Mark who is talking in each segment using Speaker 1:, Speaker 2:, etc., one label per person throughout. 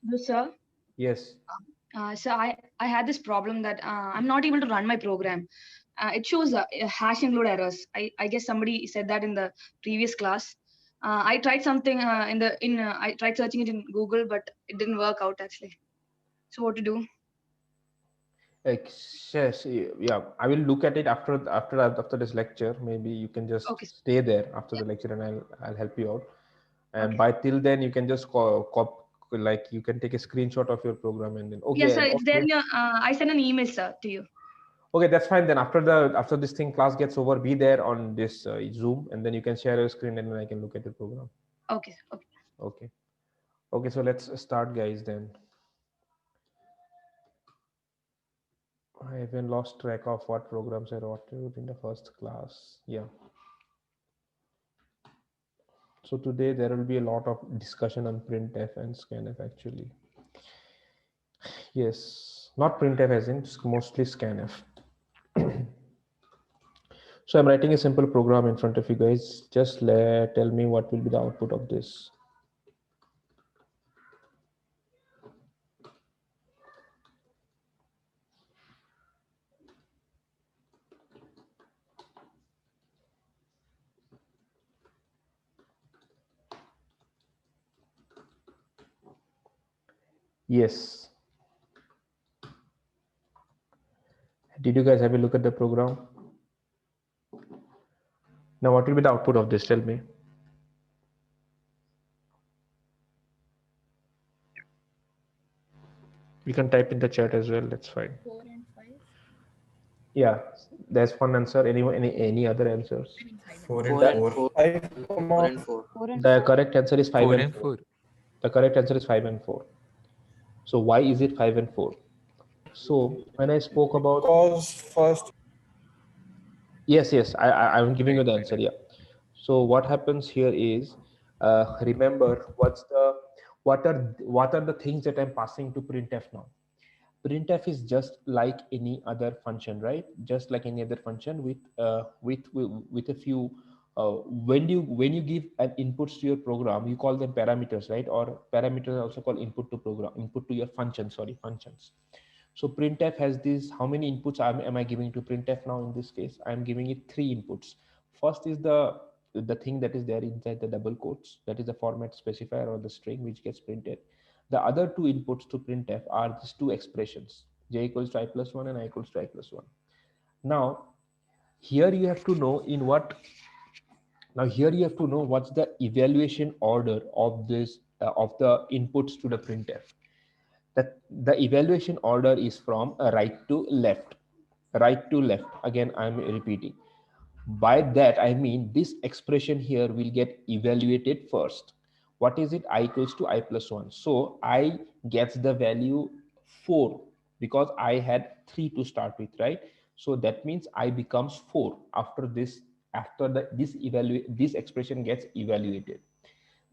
Speaker 1: No, sir.
Speaker 2: Yes.
Speaker 1: I had this problem that I'm not able to run my program. It shows hash include errors. I guess somebody said that in the previous class. I tried something I tried searching it in Google, but it didn't work out actually. So what to do?
Speaker 2: Yes, yeah. I will look at it after this lecture. Maybe you can just
Speaker 1: Okay.
Speaker 2: stay there after
Speaker 1: Yeah.
Speaker 2: the lecture, and I'll help you out. And
Speaker 1: Okay.
Speaker 2: by till then, you can just like you can take a screenshot of your program and then
Speaker 1: Yes,
Speaker 2: okay.
Speaker 1: sir. It's there.
Speaker 2: Okay,
Speaker 1: I sent an email, sir, to you.
Speaker 2: okay, that's fine. Then after this thing class gets over, be there on this Zoom, and then you can share your screen, and then I can look at your program.
Speaker 1: Okay. Okay.
Speaker 2: Okay. Okay. So let's start, guys. Then I even lost track of what programs I wrote in the first class. Yeah. So today there will be a lot of discussion on printf and scanf actually. Yes, not printf as in mostly scanf. So I'm writing a simple program in front of you guys. Just tell me what will be the output of this. Yes. Did you guys have a look at the program? Now what will be the output of this? Tell me. You can type in the chat as well. That's fine.
Speaker 3: 4 and 5.
Speaker 2: Yeah, there's one answer. Any other answers?
Speaker 4: 4 and
Speaker 5: 4 and
Speaker 4: 4.
Speaker 5: 4. 4 and 4.
Speaker 2: The correct answer is 5
Speaker 6: 4
Speaker 2: and
Speaker 6: and
Speaker 2: 4.
Speaker 6: 4.
Speaker 2: The correct answer is 5 and 4. So why is it 5 and 4? So when I spoke about
Speaker 7: Because first,
Speaker 2: yes, I'm giving you the answer. Yeah. So what happens here is, remember what are the things that I'm passing to printf now. Printf is just like any other function, right? Just like any other function with a few. When you give an inputs to your program, you call them parameters, right? Or parameters are also called input to your function. Sorry, functions. So printf has this. How many inputs am I giving to printf now? In this case, I'm giving it 3 inputs. First is the thing that is there inside the double quotes. That is the format specifier or the string which gets printed. The other 2 inputs to printf are these 2 expressions: j equals to I plus 1 and I equals to I plus 1. Now here you have to know in what. Now here you have to know what's the evaluation order of this of the inputs to the printf. That the evaluation order is from right to left. Right to left. Again, I'm repeating. By that I mean this expression here will get evaluated first. What is it? I equals to I plus 1. So I gets the value 4 because I had 3 to start with, right? So that means I becomes 4 after this. After this expression gets evaluated,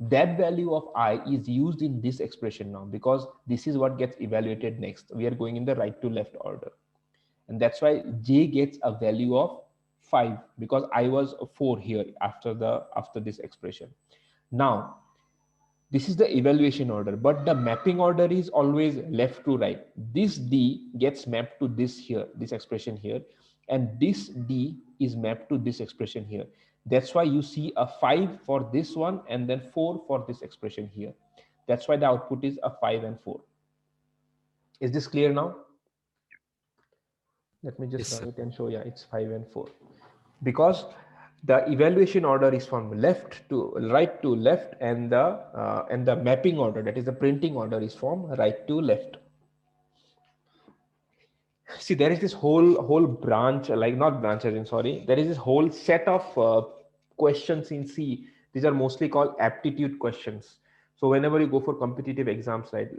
Speaker 2: that value of I is used in this expression now, because this is what gets evaluated next. We are going in the right to left order, and that's why j gets a value of 5 because I was 4 here after this expression. Now this is the evaluation order, but the mapping order is always left to right. This d gets mapped to this expression here, and this d is mapped to this expression here. That's why you see a 5 for this one and then 4 for this expression here. That's why the output is a 5 and 4. Is this clear now? Let me just
Speaker 6: Yes,
Speaker 2: run
Speaker 6: sir.
Speaker 2: it and show. Yeah, it's 5 and 4 because the evaluation order is from left to right to left, and the mapping order, that is the printing order, is from right to left. See, there is this whole branch, like not branch as in, sorry, there is this whole set of questions in C. These are mostly called aptitude questions. So whenever you go for competitive exams, right,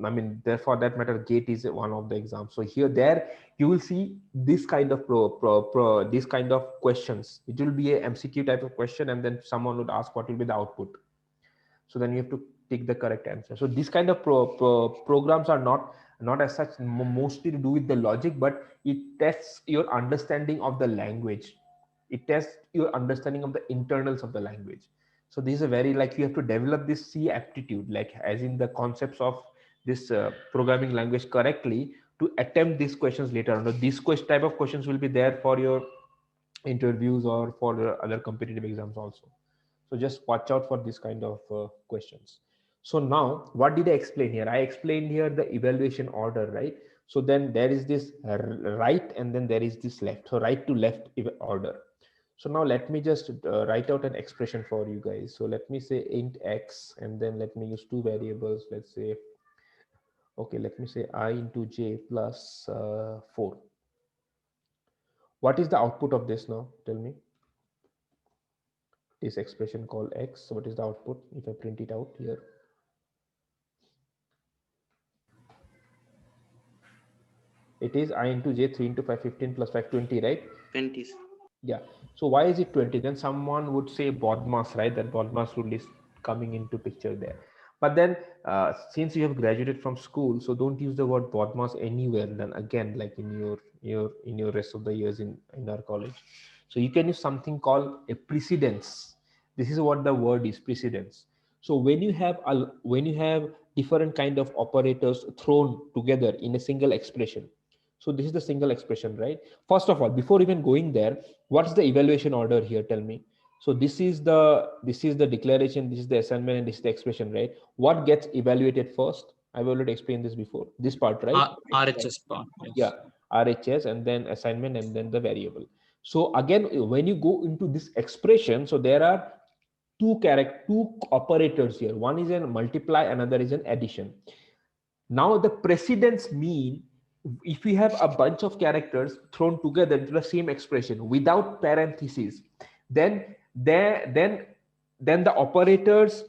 Speaker 2: I mean, there, for that matter, gate is one of the exams. So here there you will see this kind of this kind of questions. It will be a MCQ type of question, and then someone would ask what will be the output. So then you have to take the correct answer. So these kind of programs are not as such mostly to do with the logic, but it tests your understanding of the language. It tests your understanding of the internals of the language. So this is a very, like, you have to develop this C aptitude, like as in the concepts of this programming language correctly to attempt these questions later on. So these type of questions will be there for your interviews or for other competitive exams also. So just watch out for this kind of questions. So now what did I explain here? I explained here the evaluation order, right? So then there is this right and then there is this left. So right to left order. So now let me just write out an expression for you guys. So let me say int x and then let me use two variables. Let's say, okay, let me say I into j plus 4. What is the output of this now? Tell me. This expression called x. So what is the output if I print it out here? It is I into j 3 into 5 15 plus 5 20, right?
Speaker 5: 20.
Speaker 2: Yeah. So why is it 20? Then someone would say BODMAS, right? That BODMAS rule is coming into picture there. But then since you have graduated from school, so don't use the word BODMAS anywhere. Then again, like in your rest of the years in our college. So you can use something called a precedence. This is what the word is, precedence. So when you have different kind of operators thrown together in a single expression. So this is the single expression, right? First of all, before even going there, what's the evaluation order here? Tell me. So this is the declaration, this is the assignment, and this is the expression, right? What gets evaluated first? I've already explained this before. This part, right?
Speaker 3: RHS part. Yes.
Speaker 2: Yeah, RHS and then assignment and then the variable. So again, when you go into this expression, so there are two operators here. One is a multiply, another is an addition. Now the precedence mean if we have a bunch of characters thrown together into the same expression without parentheses, then the operators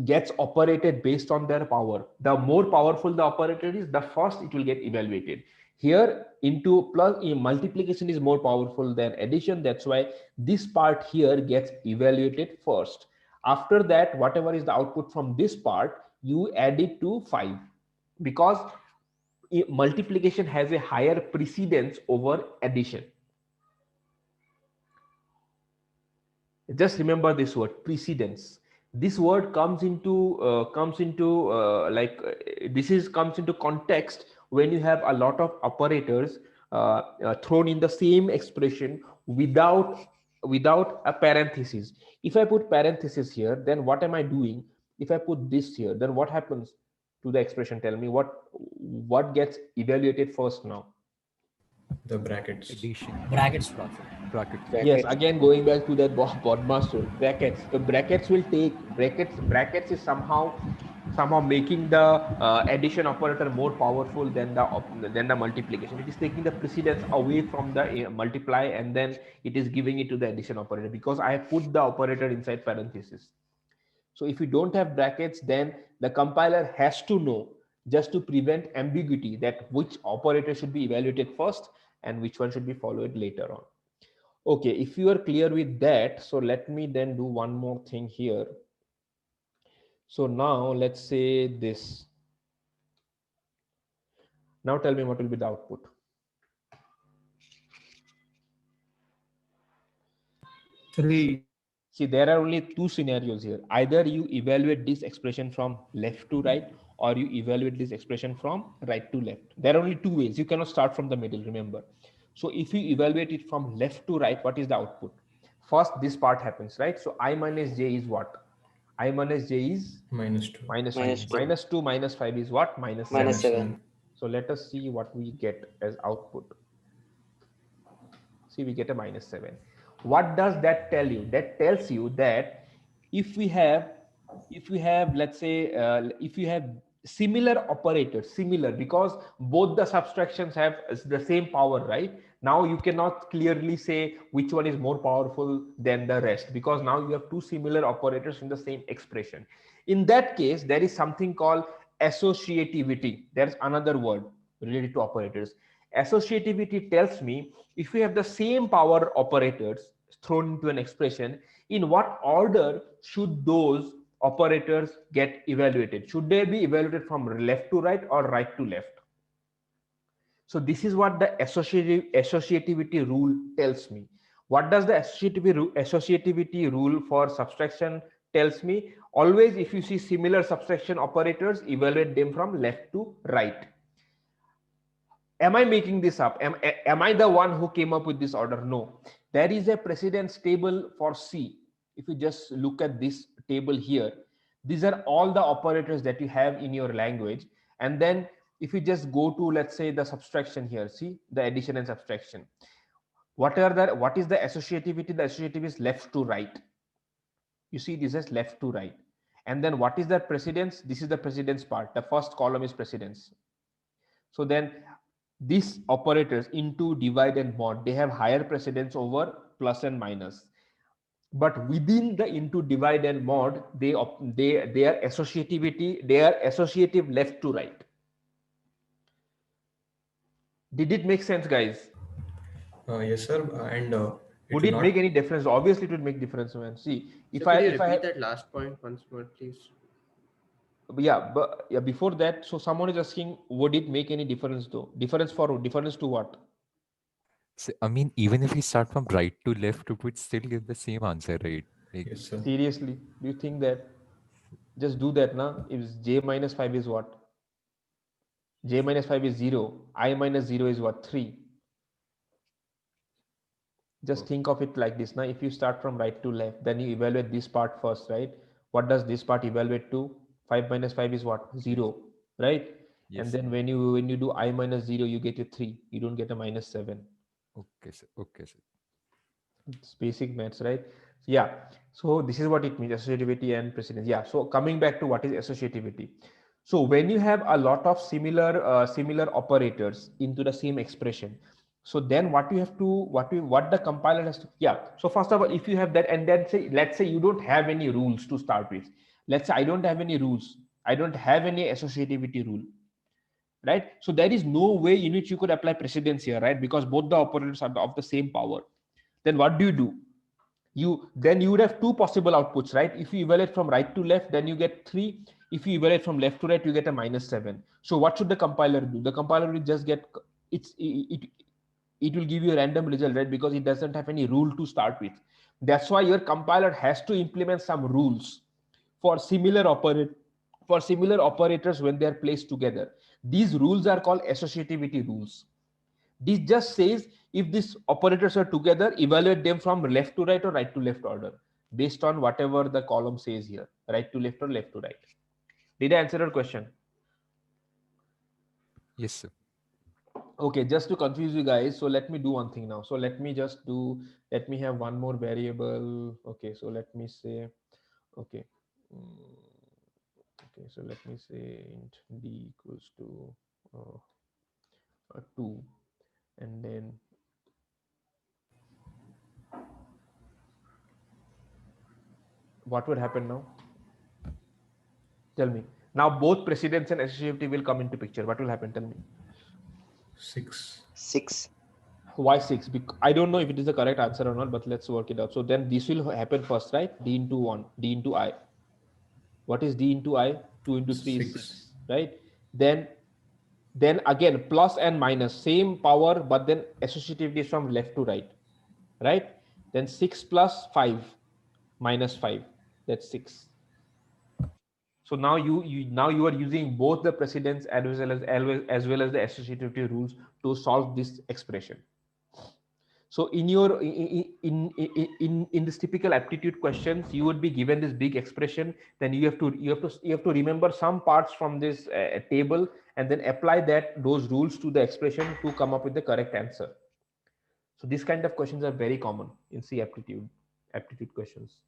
Speaker 2: gets operated based on their power. The more powerful the operator is, the first it will get evaluated. Here into plus multiplication is more powerful than addition. That's why this part here gets evaluated first. After that, whatever is the output from this part, you add it to 5 because multiplication has a higher precedence over addition. Just remember this word, precedence. This word comes into context when you have a lot of operators thrown in the same expression without a parenthesis. If I put parenthesis here, then what am I doing? If I put this here, then what happens to the expression? Tell me what gets evaluated first now?
Speaker 4: The brackets.
Speaker 6: Addition.
Speaker 3: Brackets part.
Speaker 6: Brackets.
Speaker 2: Yes, again going back to that BODMAS rule, brackets. The brackets will take brackets is somehow making the addition operator more powerful than the multiplication. It is taking the precedence away from the multiply and then it is giving it to the addition operator because I have put the operator inside parentheses. So if you don't have brackets, then the compiler has to know, just to prevent ambiguity, that which operator should be evaluated first and which one should be followed later on. Okay, if you are clear with that, so let me then do one more thing here. So now let's say this. Now tell me what will be the output.
Speaker 4: Three.
Speaker 2: See, there are only two scenarios here. Either you evaluate this expression from left to right, or you evaluate this expression from right to left. There are only two ways. You cannot start from the middle, remember. So if you evaluate it from left to right, what is the output? First, this part happens, right? So I minus j is what? I minus j is
Speaker 4: -2.
Speaker 2: minus 5.
Speaker 5: Minus 2.
Speaker 2: Minus 2 minus 5 is what? Minus 7.
Speaker 5: Minus 7.
Speaker 2: So let us see what we get as output. See, we get a minus 7. What does that tell you? That tells you that if we have, let's say, if you have similar operators, similar, because both the subtractions have the same power, right? Now you cannot clearly say which one is more powerful than the rest, because now you have two similar operators in the same expression. In that case, there is something called associativity. There's another word related to operators. Associativity tells me if we have the same power operators thrown into an expression, in what order should those operators get evaluated? Should they be evaluated from left to right or right to left? So this is what the associativity rule tells me. What does the associativity rule for subtraction tells me? Always, if you see similar subtraction operators, evaluate them from left to right. Am I making this up? Am I the one who came up with this order? No. There is a precedence table for C. If you just look at this table here, these are all the operators that you have in your language. And then if you just go to, let's say, the subtraction here, see the addition and subtraction. What is the associativity? The associativity is left to right. You see this as left to right. And then what is the precedence? This is the precedence part. The first column is precedence. So then these operators into, divide and mod, they have higher precedence over plus and minus. But within the into, divide and mod, they are associativity, they are associative left to right. Did it make sense, guys?
Speaker 4: Yes, sir. And
Speaker 2: Would it make any difference? Obviously, it would make difference, man. See, if
Speaker 5: So could you
Speaker 2: I
Speaker 5: repeat that last point once more, please?
Speaker 2: but before that, so someone is asking, would it make any difference though? Difference to what?
Speaker 3: So, I mean, even if we start from right to left, it would still give the same answer, right? Like,
Speaker 4: yes, sir.
Speaker 2: Seriously, do you think that? Just do that now. If j minus 5 is what? J minus 5 is 0. I minus 0 is what? 3. Just think of it like this now. If you start from right to left, then you evaluate this part first, right? What does this part evaluate to? 5 minus 5 is what? 0, right?
Speaker 3: yes.
Speaker 2: And then when you do I minus 0, you get a 3. You don't get a minus 7.
Speaker 3: Okay, sir. Okay, sir.
Speaker 2: It's basic maths, right? Yeah. So this is what it means, associativity and precedence. Yeah. So coming back to what is associativity. So when you have a lot of similar operators into the same expression, so then what you have to what the compiler has to, yeah. So first of all, if you have that, and then say, let's say you don't have any rules to start with. Let's say I don't have any rules. I don't have any associativity rule, right? So there is no way in which you could apply precedence here, right? Because both the operators are of the same power. Then what do? You would have two possible outputs, right? If you evaluate from right to left, then you get 3. If you evaluate from left to right, you get a minus 7. So what should the compiler do? The compiler will just get it will give you a random result, right? Because it doesn't have any rule to start with. That's why your compiler has to implement some rules for similar operators when they are placed together. These rules are called associativity rules. This just says if these operators are together, evaluate them from left to right or right to left order based on whatever the column says here, right to left or left to right. Did I answer your question?
Speaker 3: Yes, sir.
Speaker 2: Okay, just to confuse you guys, so let me do one thing now. So let me have one more variable. Okay, so let me say, okay, okay, so let me say int d equals to 2, and then what would happen now? Tell me. Now both precedence and associativity will come into picture. What will happen? Tell me.
Speaker 4: 6.
Speaker 5: 6.
Speaker 2: Why 6? Because I don't know if it is the correct answer or not, but let's work it out. So then this will happen first, right? D into 1, D into I. What is D into I? 2 into 3 is 6, right? Then again, plus and minus, same power, but then associativity is from left to right, right? Then 6 plus 5 minus 5, that's 6. So now you are using both the precedence as well as the associativity rules to solve this expression. So in your in this typical aptitude questions, you would be given this big expression. Then you have to remember some parts from this table and then apply those rules to the expression to come up with the correct answer. So these kind of questions are very common in C aptitude questions.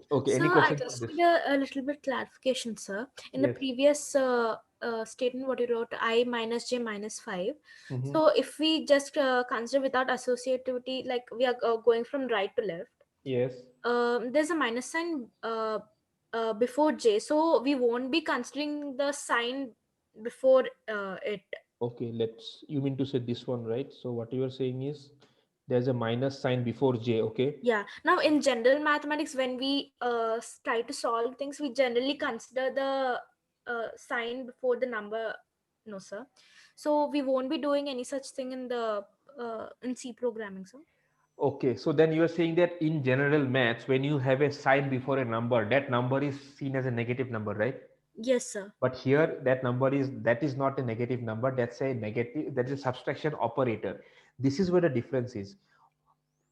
Speaker 2: Okay, any
Speaker 6: Sir, I
Speaker 2: questions on
Speaker 6: just
Speaker 2: this?
Speaker 6: need a little bit clarification, sir. In the
Speaker 2: Yes.
Speaker 6: previous statement, what you wrote, I minus j minus 5.
Speaker 2: Mhm.
Speaker 6: So if we just consider without associativity, like we are going from right to left,
Speaker 2: Yes.
Speaker 6: there's a minus sign before j. So we won't be considering the sign before it.
Speaker 2: Okay, you mean to say this one, right? So what you are saying is there's a minus sign before j, okay?
Speaker 6: Yeah. Now, in general mathematics, when we try to solve things, we generally consider the sign before the number. No, sir. So we won't be doing any such thing in the in C programming, sir.
Speaker 2: Okay, so then you are saying that in general maths, when you have a sign before a number, that number is seen as a negative number, right?
Speaker 6: Yes, sir.
Speaker 2: But here that is not a negative number, that's a negative, that is a subtraction operator. This is where the difference is.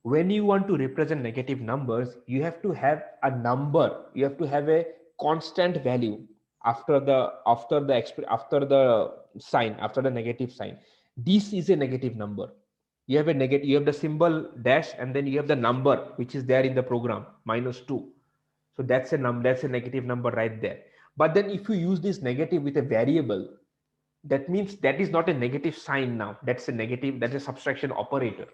Speaker 2: When you want to represent negative numbers, you have to have a number, you have to have a constant value after the sign, after the negative sign. This is a negative number. You have a negative, you have the symbol dash, and then you have the number which is there in the program -2. So that's a negative number right there. But then if you use this negative with a variable, that means that is not a negative sign now. That's a negative, that's a subtraction operator.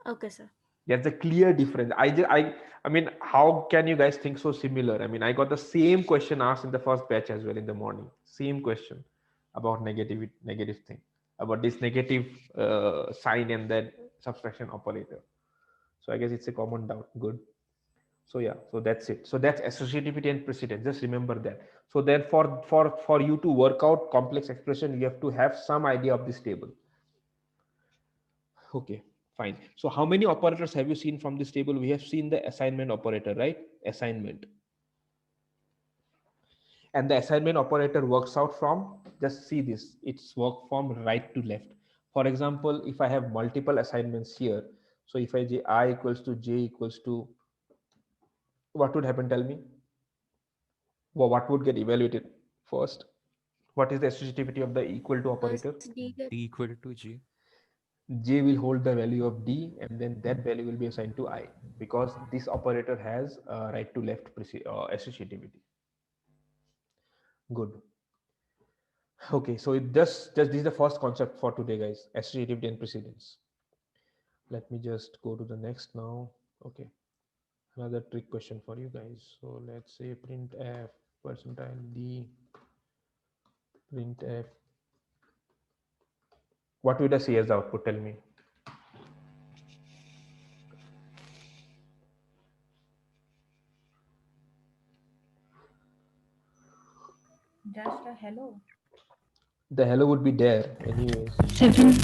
Speaker 6: Okay, sir.
Speaker 2: That's a clear difference. I mean, how can you guys think so similar? I mean, I got the same question asked in the first batch as well in the morning. Same question about negative thing, about this negative sign and then subtraction operator. So I guess it's a common doubt. Good. So yeah, so that's it. So that's associativity and precedence. Just remember that. So then for you to work out complex expression, you have to have some idea of this table. Okay, fine. So how many operators have you seen from this table? We have seen the assignment operator, right? Assignment. And the assignment operator works out from, just see this, it's work from right to left. For example, if I have multiple assignments here, so if I say I equals to j equals to, what would happen? Tell me. Well, what would get evaluated first? What is the associativity of the equal to operator?
Speaker 6: D get-
Speaker 3: D equal to G.
Speaker 2: J will hold the value of D, and then that value will be assigned to I, because this operator has right to left associativity. Good. Okay, so it just this is the first concept for today, guys. Associativity and precedence. Let me just go to the next now. Okay, another trick question for you guys. So let's say print f percentile d, print f. What would I see as the output? Tell me.
Speaker 7: Just a hello.
Speaker 2: The hello would be there anyways.
Speaker 1: 7.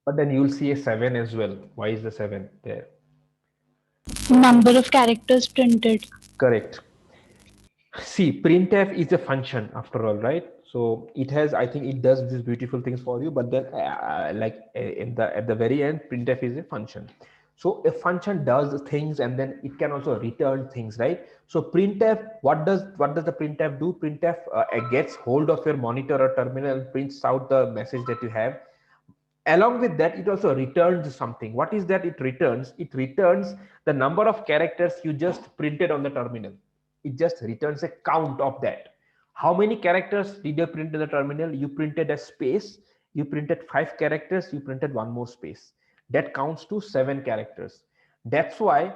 Speaker 2: But then you'll see a 7 as well. Why is the 7 there?
Speaker 1: Number of characters printed.
Speaker 2: Correct. See, printf is a function after all, right? So it has, I think it does these beautiful things for you, but then at the very end, printf is a function. So a function does things and then it can also return things, right? So printf, what does the printf do? Printf gets hold of your monitor or terminal, prints out the message that you have. Along with that, it also returns something. What is that it returns? It returns the number of characters you just printed on the terminal. It just returns a count of that. How many characters did you print in the terminal? You printed a space, you printed 5 characters, you printed one more space. That counts to 7 characters. That's why,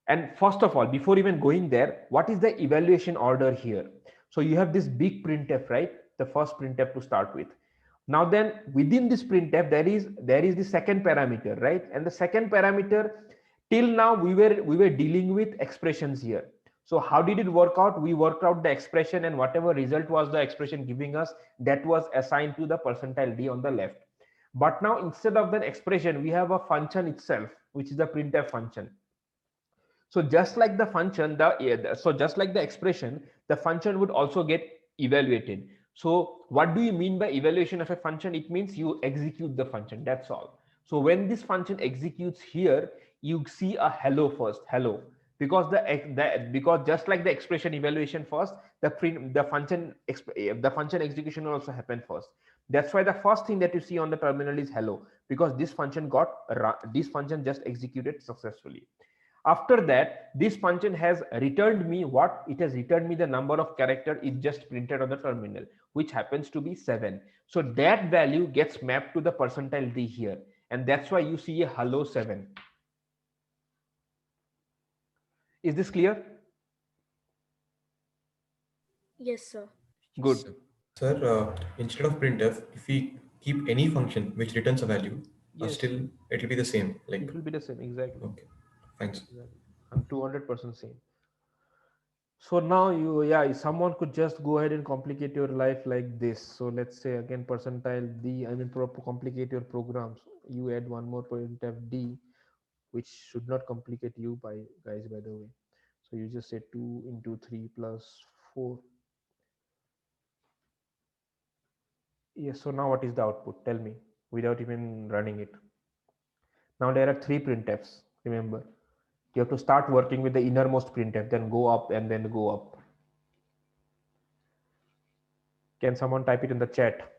Speaker 2: and first of all, before even going there, what is the evaluation order here? So you have this big printf, right? The first printf to start with. Now then within this printf, there is the second parameter, right? And the second parameter, till now we were dealing with expressions here. So how did it work out? We worked out the expression, and whatever result was the expression giving us, that was assigned to the percentile D on the left. But now instead of the expression, we have a function itself, which is the printf function. So just like the function, just like the expression, the function would also get evaluated. So what do you mean by evaluation of a function? It means you execute the function, that's all. So when this function executes here, you see a hello first, hello, because because just like the expression evaluation first, the function execution will also happen first. That's why the first thing that you see on the terminal is hello, because this function just executed successfully. After that, this function has returned me what? It has returned me the number of character it just printed on the terminal, which happens to be 7. So that value gets mapped to the percentile D here. And that's why you see a hello 7. Is this clear?
Speaker 6: Yes, sir.
Speaker 2: Good.
Speaker 4: Sir, instead of printf, if we keep any function which returns a value,
Speaker 2: Yes.
Speaker 4: still it will be the same. Like,
Speaker 2: It will be the same, exactly.
Speaker 4: okay, thanks.
Speaker 2: I'm 200% same. So now someone could just go ahead and complicate your life like this. So let's say again percentile D, complicate your programs. You add one more printf D, which should not complicate you guys, by the way. So you just say 2 into 3 plus 4. Yes, so now what is the output? Tell me, without even running it. Now there are 3 printfs, remember. You have to start working with the innermost printf, then go up and then go up. Can someone type it in the chat?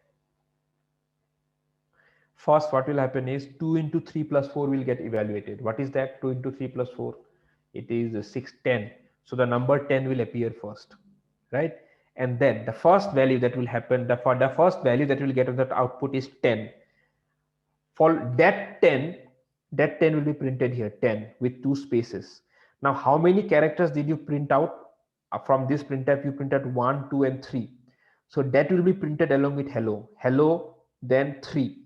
Speaker 2: First, what will happen is 2 into 3 plus 4 will get evaluated. What is that? 2 into 3 plus 4? It is 6, 10. So the number 10 will appear first, right? And then the first value that will happen, the first value that will get on that output is 10. For that 10 will be printed here, 10 with 2 spaces. Now, how many characters did you print out? From this printf, you printed 1, 2, and 3. So that will be printed along with hello. Hello, then 3.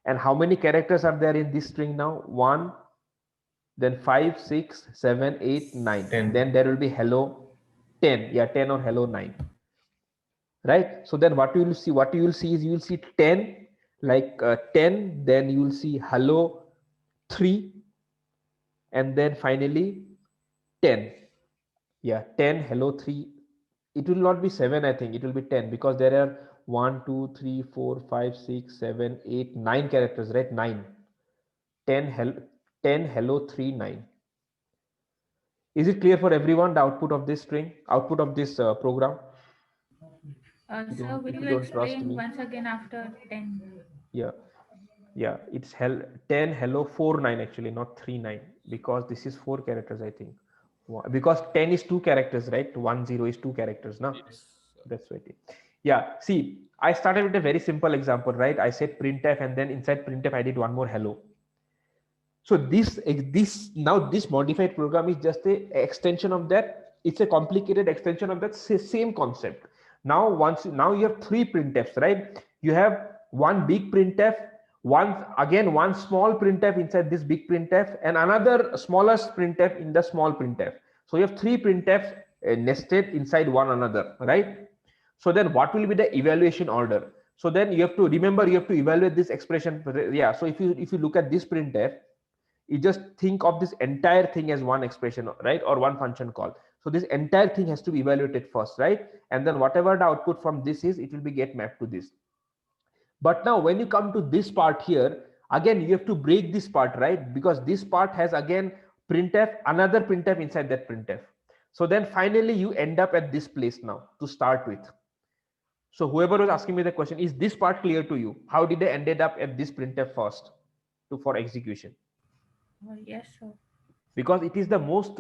Speaker 2: And how many characters are there in this string now? 1, then 5, 6, 7, 8, 9.
Speaker 4: 10.
Speaker 2: Then there will be hello 10. Yeah, 10 or hello 9. Right? So then what you will see? What you will see is you will see 10, like 10, then you will see hello 3, and then finally 10. Yeah, 10, hello 3. It will not be 7, I think. It will be 10 because there are 1, 2, 3, 4, 5, 6, 7, 8, 9 characters, right? 9. 10, 10, hello 3, 9. Is it clear for everyone the output of this string, output of this program?
Speaker 7: Sir, will
Speaker 2: If
Speaker 7: you
Speaker 2: you don't trust
Speaker 7: explain
Speaker 2: me.
Speaker 7: once again after 10?
Speaker 2: Yeah, it's 10, hello 4, 9 actually, not 3, 9, because this is 4 characters, I think. Because 10 is 2 characters, right? 1, 0 is 2 characters now.
Speaker 3: Yes.
Speaker 2: That's right. Yeah, see, I started with a very simple example, right? I said printf, and then inside printf I did one more hello. So this modified program is just a extension of that. It's a complicated extension of that same concept. Now you have 3 printfs, right? You have one big printf, one small printf inside this big printf, and another smallest printf in the small printf. So you have 3 printfs nested inside one another, right? So then what will be the evaluation order? So then you have to remember, you have to evaluate this expression. Yeah, so if you look at this printf, you just think of this entire thing as one expression, right? Or one function call. So this entire thing has to be evaluated first, right? And then whatever the output from this is, it will be get mapped to this. But now when you come to this part here, again you have to break this part, right? Because this part has again printf, another printf inside that printf. So then finally you end up at this place now to start with. So whoever was asking me the question, is this part clear to you? How did I ended up at this printf first for execution?
Speaker 7: Yes, sir.
Speaker 2: Because it is the most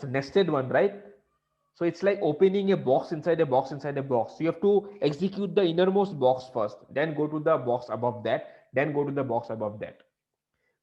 Speaker 2: nested one, right? So it's like opening a box inside a box inside a box. So you have to execute the innermost box first, then go to the box above that, then go to the box above that.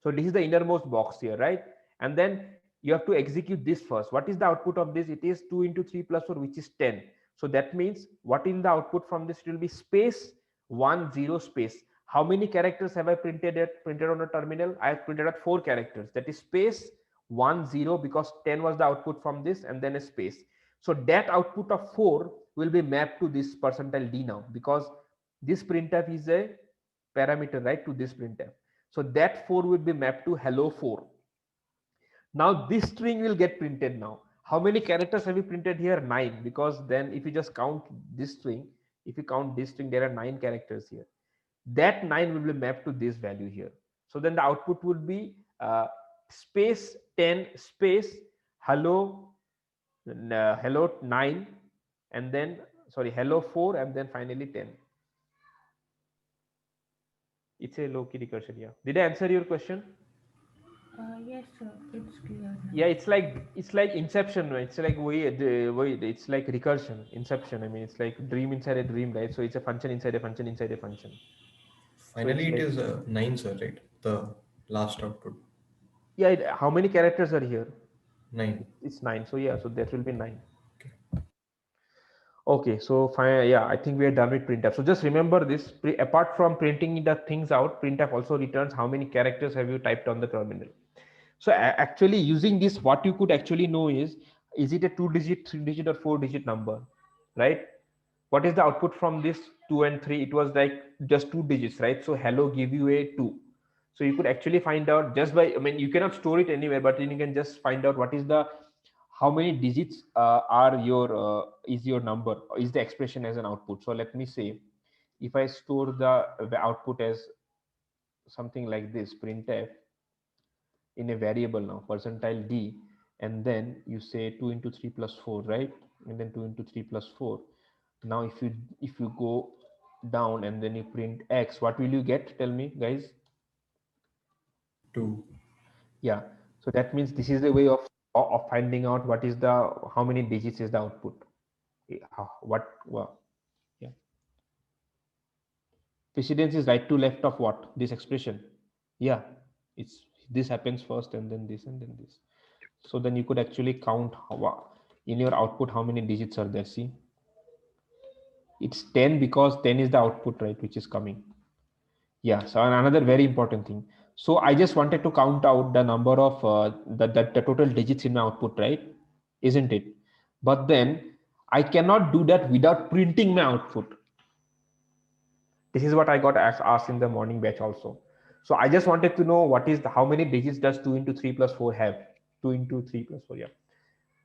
Speaker 2: So this is the innermost box here, right? And then you have to execute this first. What is the output of this? It is 2 into 3 plus 4, which is 10. So that means what is the output from this? It will be space 1, 0 space. How many characters have I printed on a terminal? I have printed out 4 characters. That is space 1, 0, because 10 was the output from this, and then a space. So that output of 4 will be mapped to this percentile D now, because this printf is a parameter, right, to this printf. So that 4 will be mapped to hello 4. Now this string will get printed now. How many characters have we printed here? 9, because then if you just count this string, if you count this string, there are 9 characters here. That 9 will be mapped to this value here. So then the output would be space 10 space hello 9, and then hello 4, and then finally 10. It's a low key recursion. Yeah, did I answer your question?
Speaker 7: Yes, sir. It's clear now.
Speaker 2: Yeah, it's like inception. It's like it's like recursion, inception. I mean, it's like dream inside a dream, right? So it's a function inside a function inside a function.
Speaker 4: Finally,
Speaker 2: So
Speaker 4: it is 9, sir, right? The last output.
Speaker 2: Yeah, how many characters are here?
Speaker 4: 9.
Speaker 2: It's 9. So yeah, so that will be 9. Okay, so fine. Yeah, I think we are done with printf. So just remember this: apart from printing the things out, printf also returns how many characters have you typed on the terminal. So actually using this, what you could actually know is is it a 2-digit, 3-digit, or 4-digit number, right? What is the output from this 2 and 3? It was like just 2 digits, right? So hello give you a 2. So you could actually find out just by, I mean, you cannot store it anywhere, but then you can just find out what is the, how many digits are your is your number, is the expression as an output. So let me say, if I store the output as something like this, printf in a variable now, percentile d, and then you say 2 into 3 plus 4, right? And then 2 into 3 plus 4. Now if you go down and then you print x, what will you get? Tell me, guys.
Speaker 4: 2.
Speaker 2: Yeah, so that means this is the way of finding out what is the, how many digits is the output. What, well, yeah, precedence is right to left of what, this expression. Yeah, it's, this happens first and then this and then this. So then you could actually count how, in your output, how many digits are there. See, it's 10 because 10 is the output, right, which is coming. Yeah, so another very important thing. So I just wanted to count out the number of the total digits in my output, right? Isn't it? But then I cannot do that without printing my output. This is what I got asked in the morning batch also. So I just wanted to know what is the, how many digits does 2 into 3 plus 4 have? 2 into 3 plus 4, yeah.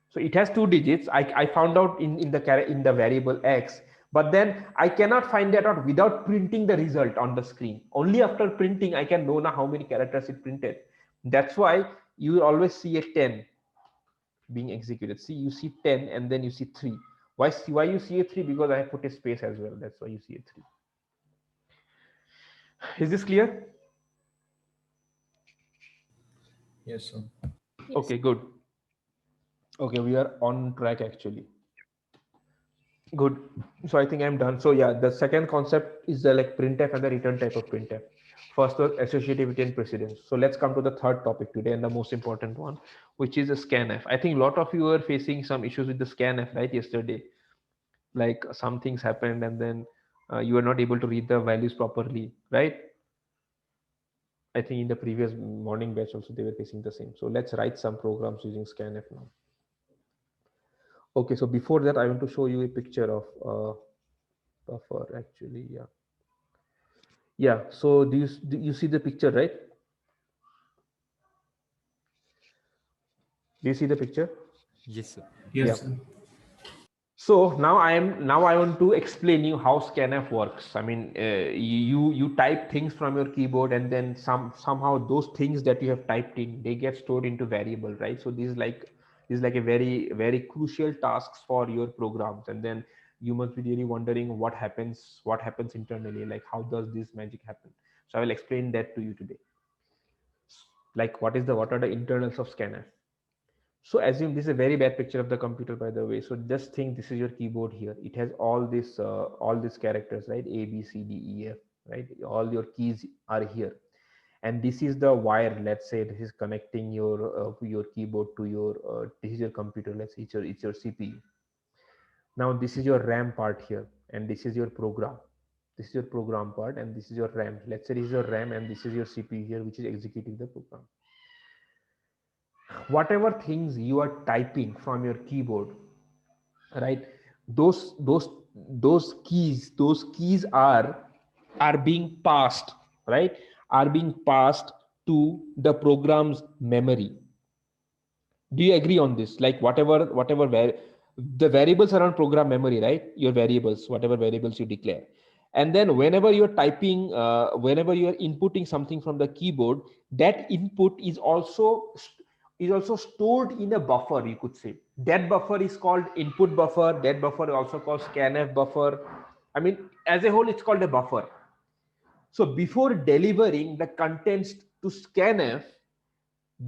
Speaker 2: So it has 2 digits. I found out in the variable x, but then I cannot find that out without printing the result on the screen. Only after printing I can know now how many characters it printed. That's why you always see a 10 being executed. See, you see 10 and then you see 3. Why you see a 3? Because I have put a space as well. That's why you see a 3. Is this clear?
Speaker 4: Yes, sir.
Speaker 6: Yes.
Speaker 2: Okay, good. Okay, we are on track actually. Good. So I think I'm done. So yeah, the second concept is the like printf and the return type of printf. First was associativity and precedence. So let's come to the third topic today and the most important one, which is a scanf. I think a lot of you were facing some issues with the scanf, right? Yesterday, like some things happened and then you were not able to read the values properly, right? I think in the previous morning batch also they were facing the same. So let's write some programs using scanf now. Okay, so before that, I want to show you a picture of buffer actually. Yeah. Yeah. So do you see the picture, right? Do you see the picture?
Speaker 3: Yes, sir.
Speaker 4: Yes,
Speaker 2: Yeah.
Speaker 4: sir.
Speaker 2: So now I want to explain you how scanf works. I mean, you type things from your keyboard and then somehow those things that you have typed in, they get stored into variable, right? So this is like a very crucial tasks for your programs, and then you must be really wondering what happens internally, like how does this magic happen. So I will explain that to you today. Like what are the internals of scanf. So assume this is a very bad picture of the computer, by the way. So just think this is your keyboard here. It has all these characters, right? A, B, C, D, E, F, right? All your keys are here. And this is the wire. Let's say this is connecting your keyboard to your this is your computer. Let's say it's your CPU. Now this is your RAM part here, and this is your program. This is your program part, and this is your RAM. Let's say this is your RAM, and this is your CPU here, which is executing the program. Whatever things you are typing from your keyboard, right, those keys are being passed, right, are being passed to the program's memory. Do you agree on this? Like whatever the variables around program memory, right, your variables, whatever variables you declare, and then whenever you're typing whenever you're inputting something from the keyboard, that input is also stored in a buffer, you could say. That buffer is called input buffer. That buffer is also called scanf buffer. I mean, as a whole, it's called a buffer. So before delivering the contents to scanf,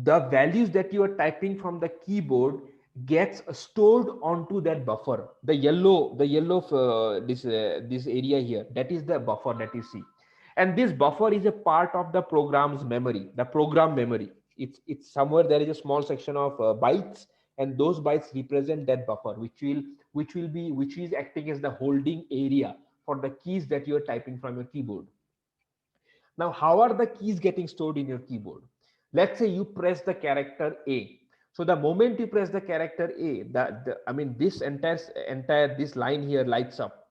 Speaker 2: the values that you are typing from the keyboard gets stored onto that buffer. The yellow this area here, that is the buffer that you see. And this buffer is a part of the program's memory, the program memory. It's somewhere there is a small section of bytes, and those bytes represent that buffer, which is acting as the holding area for the keys that you are typing from your keyboard. Now, how are the keys getting stored in your keyboard? Let's say you press the character A. So the moment you press the character A, I mean, this entire this line here lights up.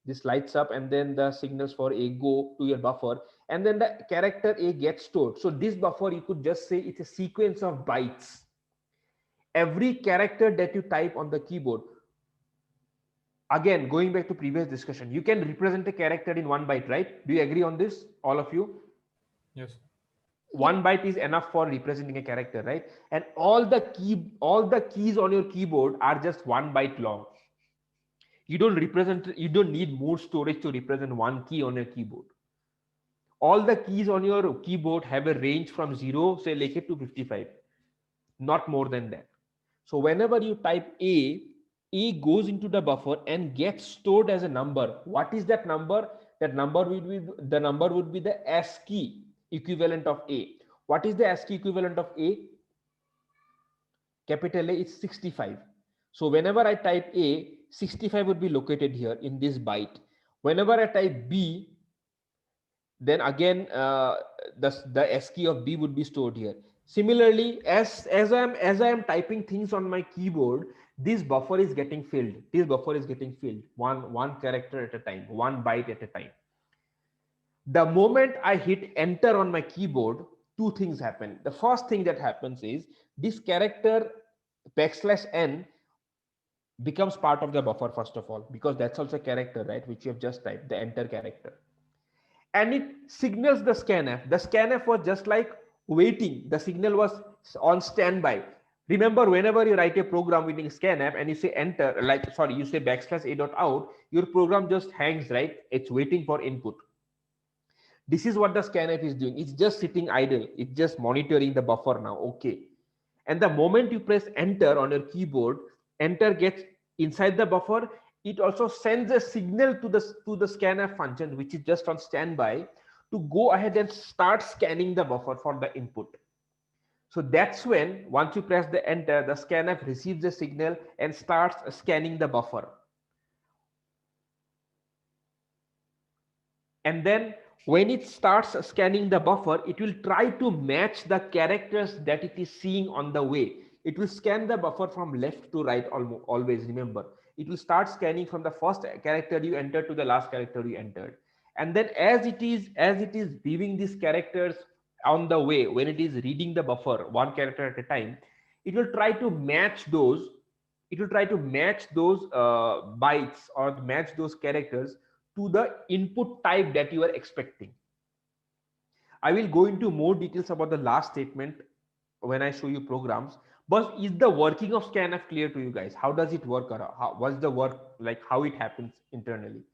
Speaker 2: This lights up, and then the signals for A go to your buffer, and then the character A gets stored. So this buffer, you could just say it's a sequence of bytes. Every character that you type on the keyboard, again, going back to previous discussion, you can represent a character in 1 byte, right? Do you agree on this, all of you?
Speaker 4: Yes.
Speaker 2: 1 byte is enough for representing a character, right? And all the keys on your keyboard are just 1 byte long. You don't need more storage to represent one key on your keyboard. All the keys on your keyboard have a range from 0, say like it, to 55, not more than that. So whenever you type A goes into the buffer and gets stored as a number. What is that number? That number would be the ASCII equivalent of A. What is the ASCII equivalent of A? Capital A is 65. So whenever I type A, 65 would be located here in this byte. Whenever I type B, then again the ASCII of B would be stored here. Similarly, as I am typing things on my keyboard, this buffer is getting filled. This buffer is getting filled one character at a time, 1 byte at a time. The moment I hit enter on my keyboard, two things happen. The first thing that happens is this character \n becomes part of the buffer, first of all, because that's also a character, right, which you have just typed, the enter character. And it signals the scanf. The scanf was just like waiting. The signal was on standby. Remember, whenever you write a program using scanf and you say enter, you say \a.out, your program just hangs, right? It's waiting for input. This is what the scanf is doing. It's just sitting idle. It's just monitoring the buffer now. Okay. And the moment you press enter on your keyboard, enter gets inside the buffer. It also sends a signal to the scanf function, which is just on standby, to go ahead and start scanning the buffer for the input. So that's when, once you press the enter, the scanf receives the signal and starts scanning the buffer. And then when it starts scanning the buffer, it will try to match the characters that it is seeing on the way. It will scan the buffer from left to right, always, remember. It will start scanning from the first character you entered to the last character you entered. And then as it is viewing these characters on the way, when it is reading the buffer, one character at a time, it will try to match those, bytes or match those characters to the input type that you are expecting. I will go into more details about the last statement when I show you programs. But is the working of scanf clear to you guys? How does it work? What's the work, like how it happens internally?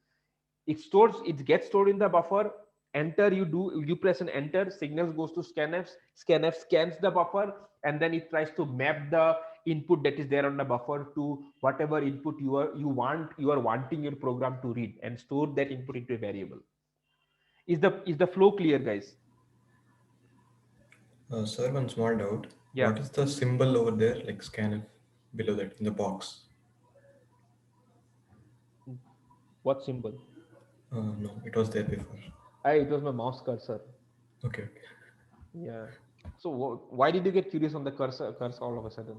Speaker 2: It gets stored in the buffer. Enter, you press an enter, signals goes to scanf. Scanf scans the buffer, and then it tries to map the input that is there on the buffer to whatever input you are wanting your program to read, and store that input into a variable. Is the flow clear, guys?
Speaker 4: Sir, one small doubt.
Speaker 2: Yeah.
Speaker 4: What is the symbol over there, like scanf, below that in the box?
Speaker 2: What symbol?
Speaker 4: No, it was there before.
Speaker 2: It was my mouse cursor.
Speaker 4: Okay.
Speaker 2: Yeah. So why did you get curious on the cursor all of a sudden?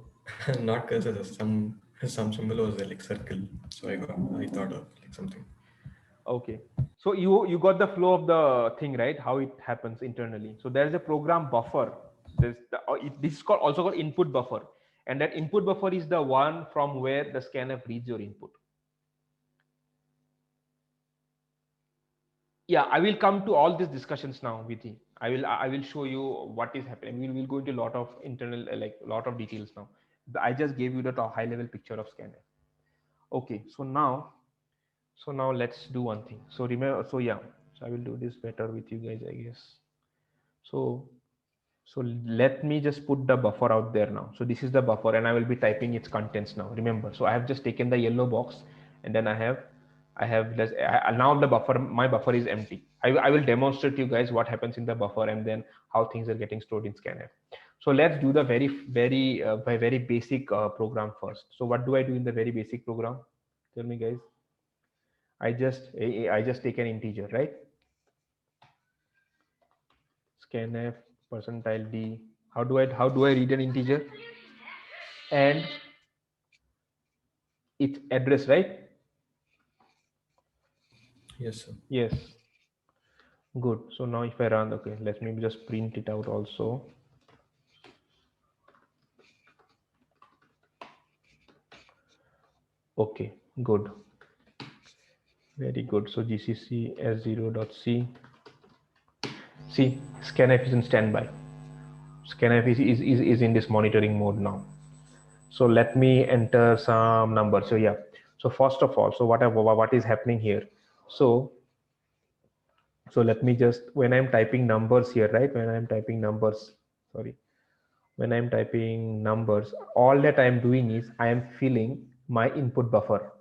Speaker 4: Not cursor, some symbol was there, like circle. So I thought of like something.
Speaker 2: Okay. So you got the flow of the thing, right? How it happens internally. So there's a program buffer. This is also called input buffer, and that input buffer is the one from where the scanf reads your input. Yeah, I will come to all these discussions now, Viti. I will show you what is happening. We'll go into a lot of internal, lot of details now. I just gave you the high level picture of scanf. Okay, so now let's do one thing. So remember, so I will do this better with you guys, I guess. So let me just put the buffer out there now. So this is the buffer, and I will be typing its contents now. Remember, so I have just taken the yellow box, and then I have now the buffer, my buffer is empty. I will demonstrate to you guys what happens in the buffer, and then how things are getting stored in scanf. So let's do the very basic program first. So what do I do in the very basic program? Tell me, guys. I just take an integer, right? Scanf %d. How do I read an integer? and its address, right?
Speaker 4: Yes, sir.
Speaker 2: Yes. Good. So now if I run, okay, let me just print it out also. Okay, good. Very good. So GCC S0.c. See, scanf is in standby. Scanf is in this monitoring mode now. So let me enter some numbers. So yeah. So first of all, so what is happening here? So let me just, when I'm typing numbers here, right? When I'm typing numbers, sorry. When I'm typing numbers, all that I'm doing is I am filling my input buffer.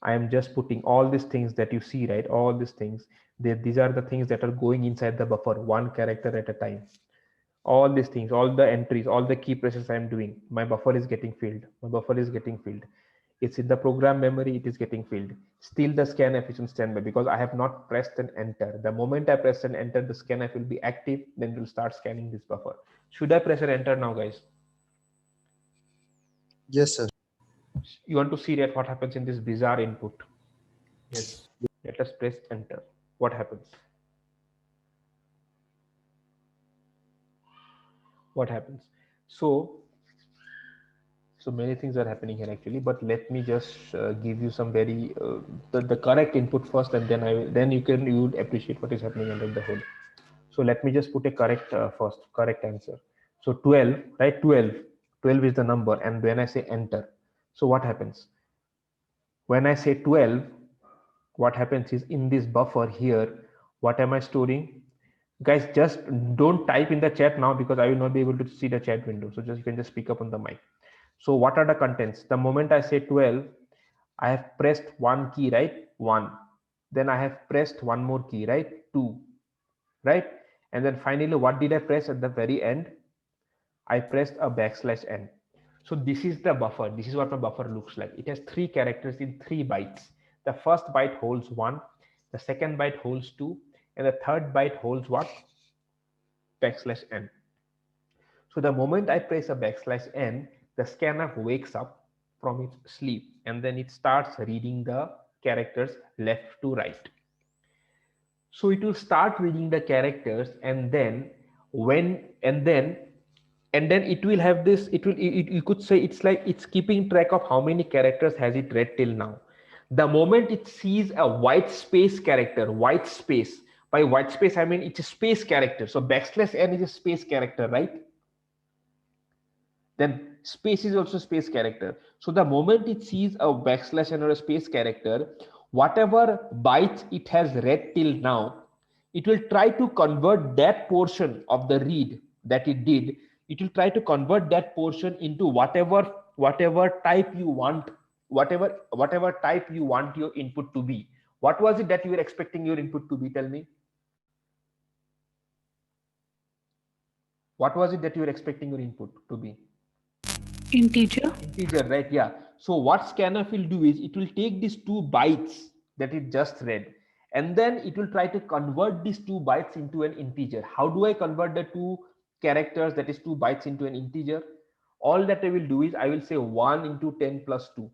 Speaker 2: I am just putting all these things that you see, right? All these things, these are the things that are going inside the buffer, one character at a time. All these things, all the entries, all the key presses I'm doing, my buffer is getting filled. My buffer is getting filled. It's in the program memory, it is getting filled. Still the scanf is in standby because I have not pressed an enter. The moment I press an enter, the scanf will be active, then it will start scanning this buffer. Should I press an enter now, guys?
Speaker 8: Yes, sir.
Speaker 2: You want to see that what happens in this bizarre input?
Speaker 4: Yes.
Speaker 2: Let us press enter. What happens? What happens? So many things are happening here actually, but let me just give you some very the correct input first, and then you would appreciate what is happening under the hood. So let me just put a correct correct answer. So 12, right? 12 is the number, and when I say enter, so what happens? When I say 12, what happens is in this buffer here, what am I storing? Guys, just don't type in the chat now because I will not be able to see the chat window. So just you can just speak up on the mic. So what are the contents? The moment I say 12, I have pressed one key, right? 1. Then I have pressed one more key, right? 2, right? And then finally, what did I press at the very end? I pressed a \n. So this is the buffer. This is what my buffer looks like. It has 3 characters in 3 bytes. The first byte holds 1, the second byte holds 2, and the third byte holds what? \n. So the moment I press a \n, the scanner wakes up from its sleep and then it starts reading the characters left to right. So it will start reading the characters, and then it will have this, you could say it's like it's keeping track of how many characters has it read till now. The moment it sees a white space character, white space, by white space I mean it's a space character, so \n is a space character, right? Then space is also space character. So the moment it sees a \n or a space character, whatever bytes it has read till now, it will try to convert that portion of the read that it did. It will try to convert that portion into whatever type you want, whatever type you want your input to be. What was it that you were expecting your input to be? Tell me. What was it that you were expecting your input to be?
Speaker 7: Integer.
Speaker 2: Integer, right? Yeah. So what scanf will do is it will take these 2 bytes that it just read, and then it will try to convert these 2 bytes into an integer. How do I convert the 2 characters, that is 2 bytes, into an integer? All that I will do is I will say 1 into 10 plus 2.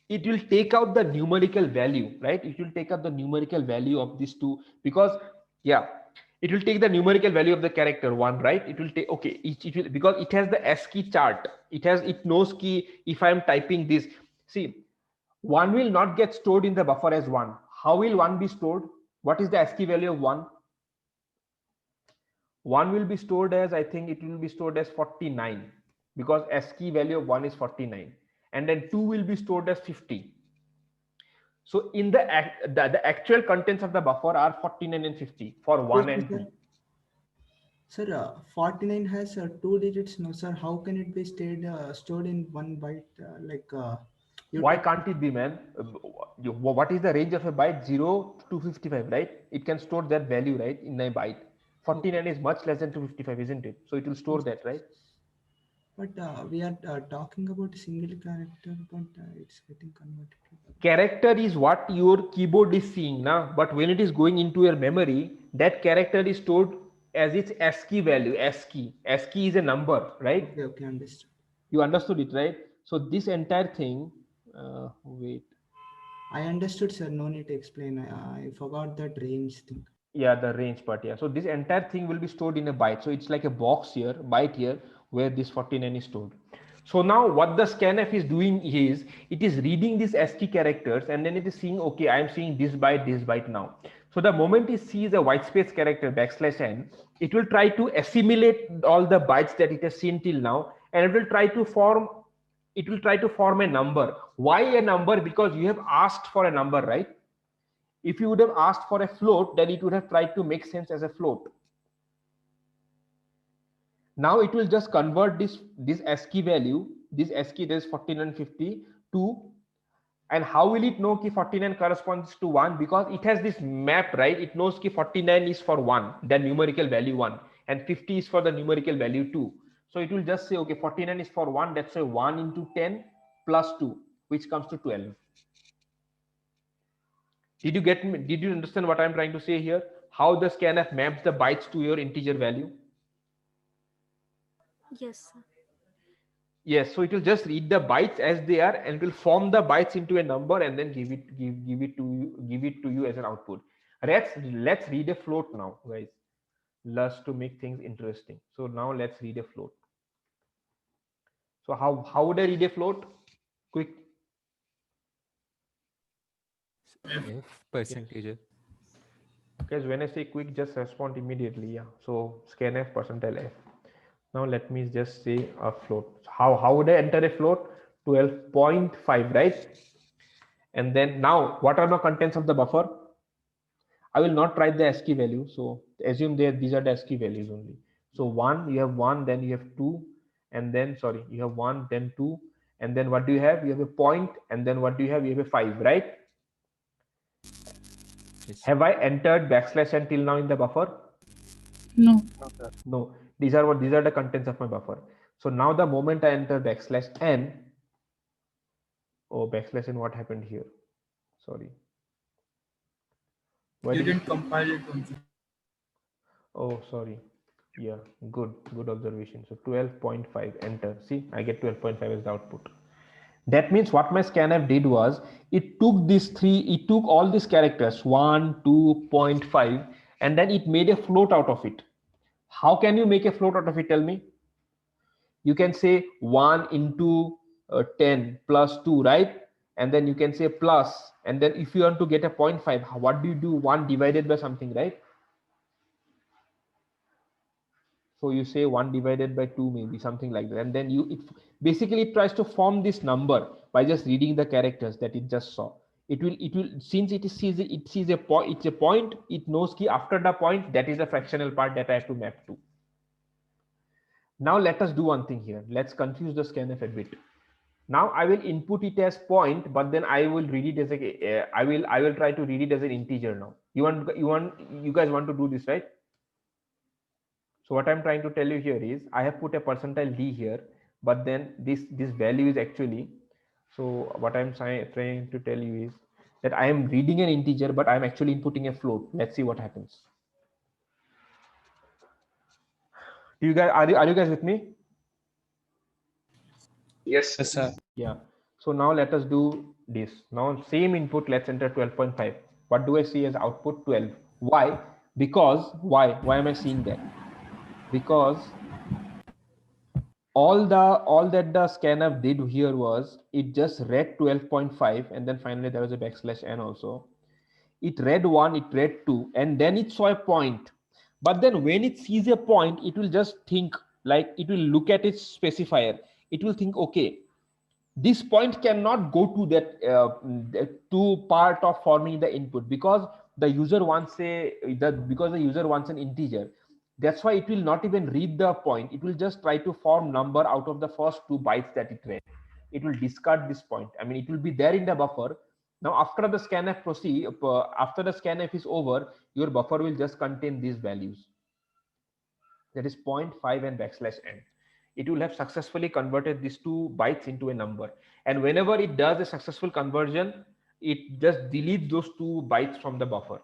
Speaker 2: It will take out the numerical value, right? It will take out the numerical value of these 2, because yeah, it will take the numerical value of the character 1, right? It will take, okay, it will, because it has the ASCII chart, it knows key. If I am typing this, see, 1 will not get stored in the buffer as 1. How will 1 be stored? What is the ASCII value of 1? 1 will be stored as, I think it will be stored as 49, because ASCII value of 1 is 49, and then 2 will be stored as 50. So in the actual contents of the buffer are 49 and 50 for 1 and 2.
Speaker 9: Sir, 49 has 2 digits. No, sir. How can it be stored in 1 byte?
Speaker 2: Why can't it be, man? What is the range of a byte? 0 to 55, right? It can store that value, right, in a byte. 49 is much less than 255, isn't it? So it will store that, right?
Speaker 9: But we are talking about a single character, but it's getting converted.
Speaker 2: Character is what your keyboard is seeing now, but when it is going into your memory, that character is stored as its ASCII value. ASCII is a number, right?
Speaker 9: Okay, okay, understood.
Speaker 2: You understood it, right? So this entire thing, wait,
Speaker 9: I understood, sir. No need to explain. I forgot that range thing.
Speaker 2: yeah, the range part, yeah. So this entire thing will be stored in a byte. So it's like a box here, byte here, where this 49 is stored. So now what the scanf is doing is, it is reading these ASCII characters and then it is seeing, okay, I am seeing this byte now. So the moment it sees a white space character \n, it will try to assimilate all the bytes that it has seen till now, and it will try to form a number. Why a number? Because you have asked for a number, right? If you would have asked for a float, then it would have tried to make sense as a float. Now it will just convert this ASCII value, this ASCII, that is 4950, to, and how will it know ki 49 corresponds to 1? Because it has this map, right? It knows ki 49 is for 1, the numerical value 1, and 50 is for the numerical value 2. So it will just say, okay, 49 is for 1, that's why 1 into 10 plus 2, which comes to 12. Did you get me? Did you understand what I'm trying to say here? How the scanf maps the bytes to your integer value?
Speaker 6: Yes, sir.
Speaker 2: Yes, so it will just read the bytes as they are, and it will form the bytes into a number and then give it to you as an output. Let's read a float now, guys. Just to make things interesting. So now let's read a float. So how would I read a float? Quick.
Speaker 3: F percentage.
Speaker 2: Guys, when I say quick, just respond immediately. Yeah. So scanf %f. Now let me just say a float. How would I enter a float? 12.5, right? And then now, what are the contents of the buffer? I will not write the ASCII value. So assume these are the ASCII values only. So 1, you have 1, then you have 2, and then, sorry, you have 1, then 2, and then what do you have? You have a point, and then what do you have? You have a 5, right?
Speaker 3: Yes.
Speaker 2: Have I entered \n till now in the buffer?
Speaker 7: No.
Speaker 2: No. These are the contents of my buffer. So now the moment I enter \n, oh, \n, what happened here? Sorry. Why
Speaker 8: You
Speaker 2: did
Speaker 8: didn't compile it, don't you?
Speaker 2: Oh, sorry. Yeah, good observation. So 12.5, enter. See, I get 12.5 as the output. That means what my scanf did was, it took all these characters 1, 2.5, and then it made a float out of it. How can you make a float out of it? Tell me. You can say 1 into 10 plus 2, right? And then you can say plus, and then if you want to get a 0.5, what do you do? 1 divided by something, right? So you say 1 divided by 2, maybe something like that, and then it basically tries to form this number by just reading the characters that it just saw. It will since it sees a point, it's a point, it knows key after the point, that is the fractional part that I have to map to. Now let us do one thing here. Let's confuse the scanf a bit. Now I will input it as point, but then I will read it as a I will try to read it as an integer now. You guys want to do this, right? So what I'm trying to tell you here is, I have put a %d here, but then this value is actually, so what I'm trying to tell you is that I am reading an integer, but I'm actually inputting a float. Let's see what happens. Do you guys, are you guys with me?
Speaker 8: Yes, sir.
Speaker 2: Yeah. So now let us do this. Now same input, let's enter 12.5. What do I see as output? 12. Why? Because why am I seeing that? Because all that the scanf did here was, it just read 12.5, and then finally there was a \n also. It read 1, it read 2, and then it saw a point. But then when it sees a point, it will just think, like, it will look at its specifier. It will think, okay, this point cannot go to that to part of forming the input, because the user wants because the user wants an integer. That's why it will not even read the point. It will just try to form number out of the first 2 bytes that it read. It will discard this point. I mean, it will be there in the buffer. Now after the scanf after the scanf is over, your buffer will just contain these values, that is 0.5 and \n. It will have successfully converted these 2 bytes into a number, and whenever it does a successful conversion, it just deletes those 2 bytes from the buffer.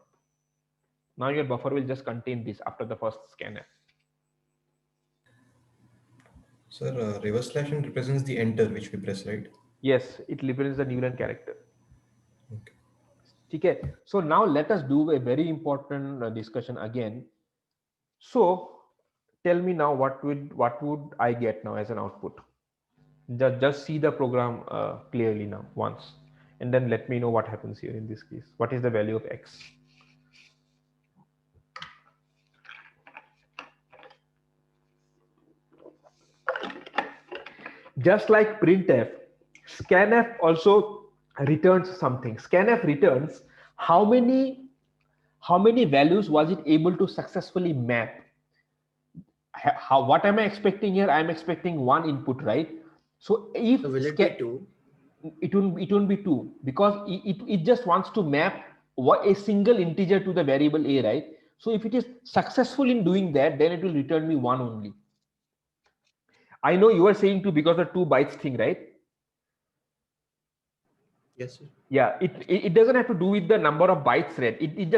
Speaker 2: Now your buffer will just contain this after the first scanf.
Speaker 4: Sir, reverse slash n represents the enter which we press, right?
Speaker 2: Yes, it represents the Newland character.
Speaker 4: Okay.
Speaker 2: Okay. So now let us do a very important discussion again. So tell me now what would I get now as an output? Just see the program clearly now once, and then let me know what happens here in this case. What is the value of x? Just like printf, scanf also returns something. Scanf returns how many values was it able to successfully map. What am I expecting here? I'm expecting one input, right? So if
Speaker 5: So will it be 2?
Speaker 2: it won't be 2, because it just wants to map a single integer to the variable a, right? So if it is successful in doing that, then it will return me 1 only. I know you are saying 2 because the 2 bytes thing, right?
Speaker 5: Yes, sir.
Speaker 2: Yeah, it doesn't have to do with the number of bytes read. It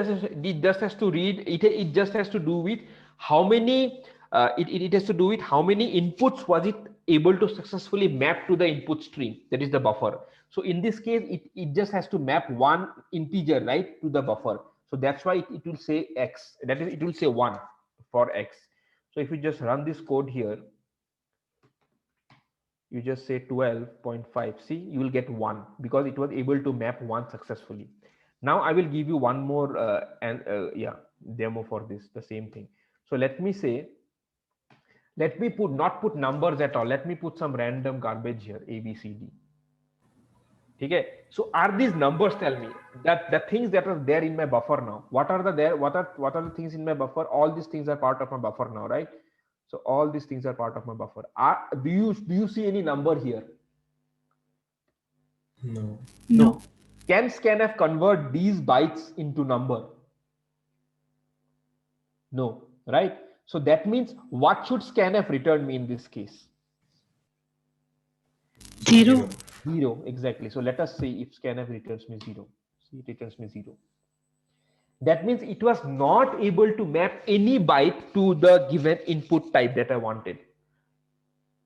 Speaker 2: just has to read it just has to do with how many it has to do with how many inputs was it able to successfully map to the input stream, that is the buffer. So in this case it just has to map one integer, right, to the buffer. So that's why it will say x, that is it will say 1 for x. So if you just run this code here, you just say 12.5, see, you will get 1 because it was able to map 1 successfully. Now I will give you one more demo for this, the same thing. So let me say, let me not put numbers at all, let me put some random garbage here, a b c d. Okay, so are these numbers, tell me that the things that are there in my buffer now, what are the things in my buffer? All these things are part of my buffer now, right? So all these things are part of my buffer. Do you see any number here?
Speaker 4: No.
Speaker 7: No.
Speaker 2: Can scanf convert these bytes into number? No, right? So that means what should scanf return me in this case?
Speaker 7: 0.
Speaker 2: 0, exactly. So let us see if scanf returns me 0. See, it returns me 0. That means it was not able to map any byte to the given input type that I wanted.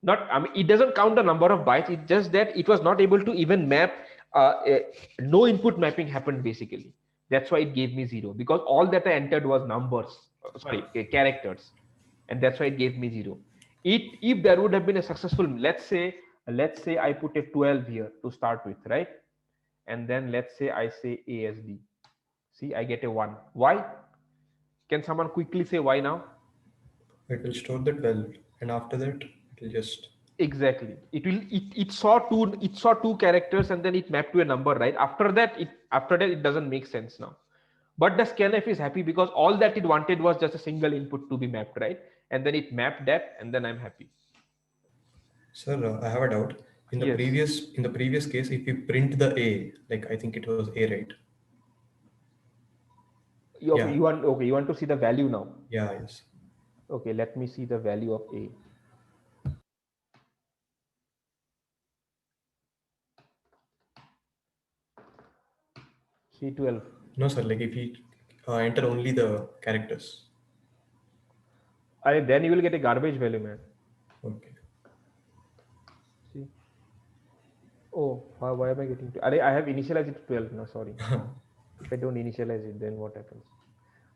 Speaker 2: I mean, it doesn't count the number of bytes. It's just that it was not able to even map. No input mapping happened basically. That's why it gave me 0, because all that I entered was numbers, characters, and that's why it gave me 0. If there would have been a successful, let's say I put a 12 here to start with, right? And then let's say I say ASD. See, I get a 1. Why? Can someone quickly say why now?
Speaker 4: It will store the 12, and after that, it will just.
Speaker 2: Exactly. It saw two characters and then it mapped to a number, right? After that it doesn't make sense now. But the scanf is happy because all that it wanted was just a single input to be mapped, right? And then it mapped that, and then I'm happy.
Speaker 4: Sir, I have a doubt. In the previous case, if we print the A, like I think it was A, right?
Speaker 2: You want to see the value now?
Speaker 4: Yeah, yes.
Speaker 2: Okay, let me see the value of A. C12.
Speaker 4: No, sir, like if we enter only the characters.
Speaker 2: Then you will get a garbage value, man.
Speaker 4: Okay.
Speaker 2: See. Oh, why am I getting to? I have initialized it to 12. No, sorry. If I don't initialize it, then what happens?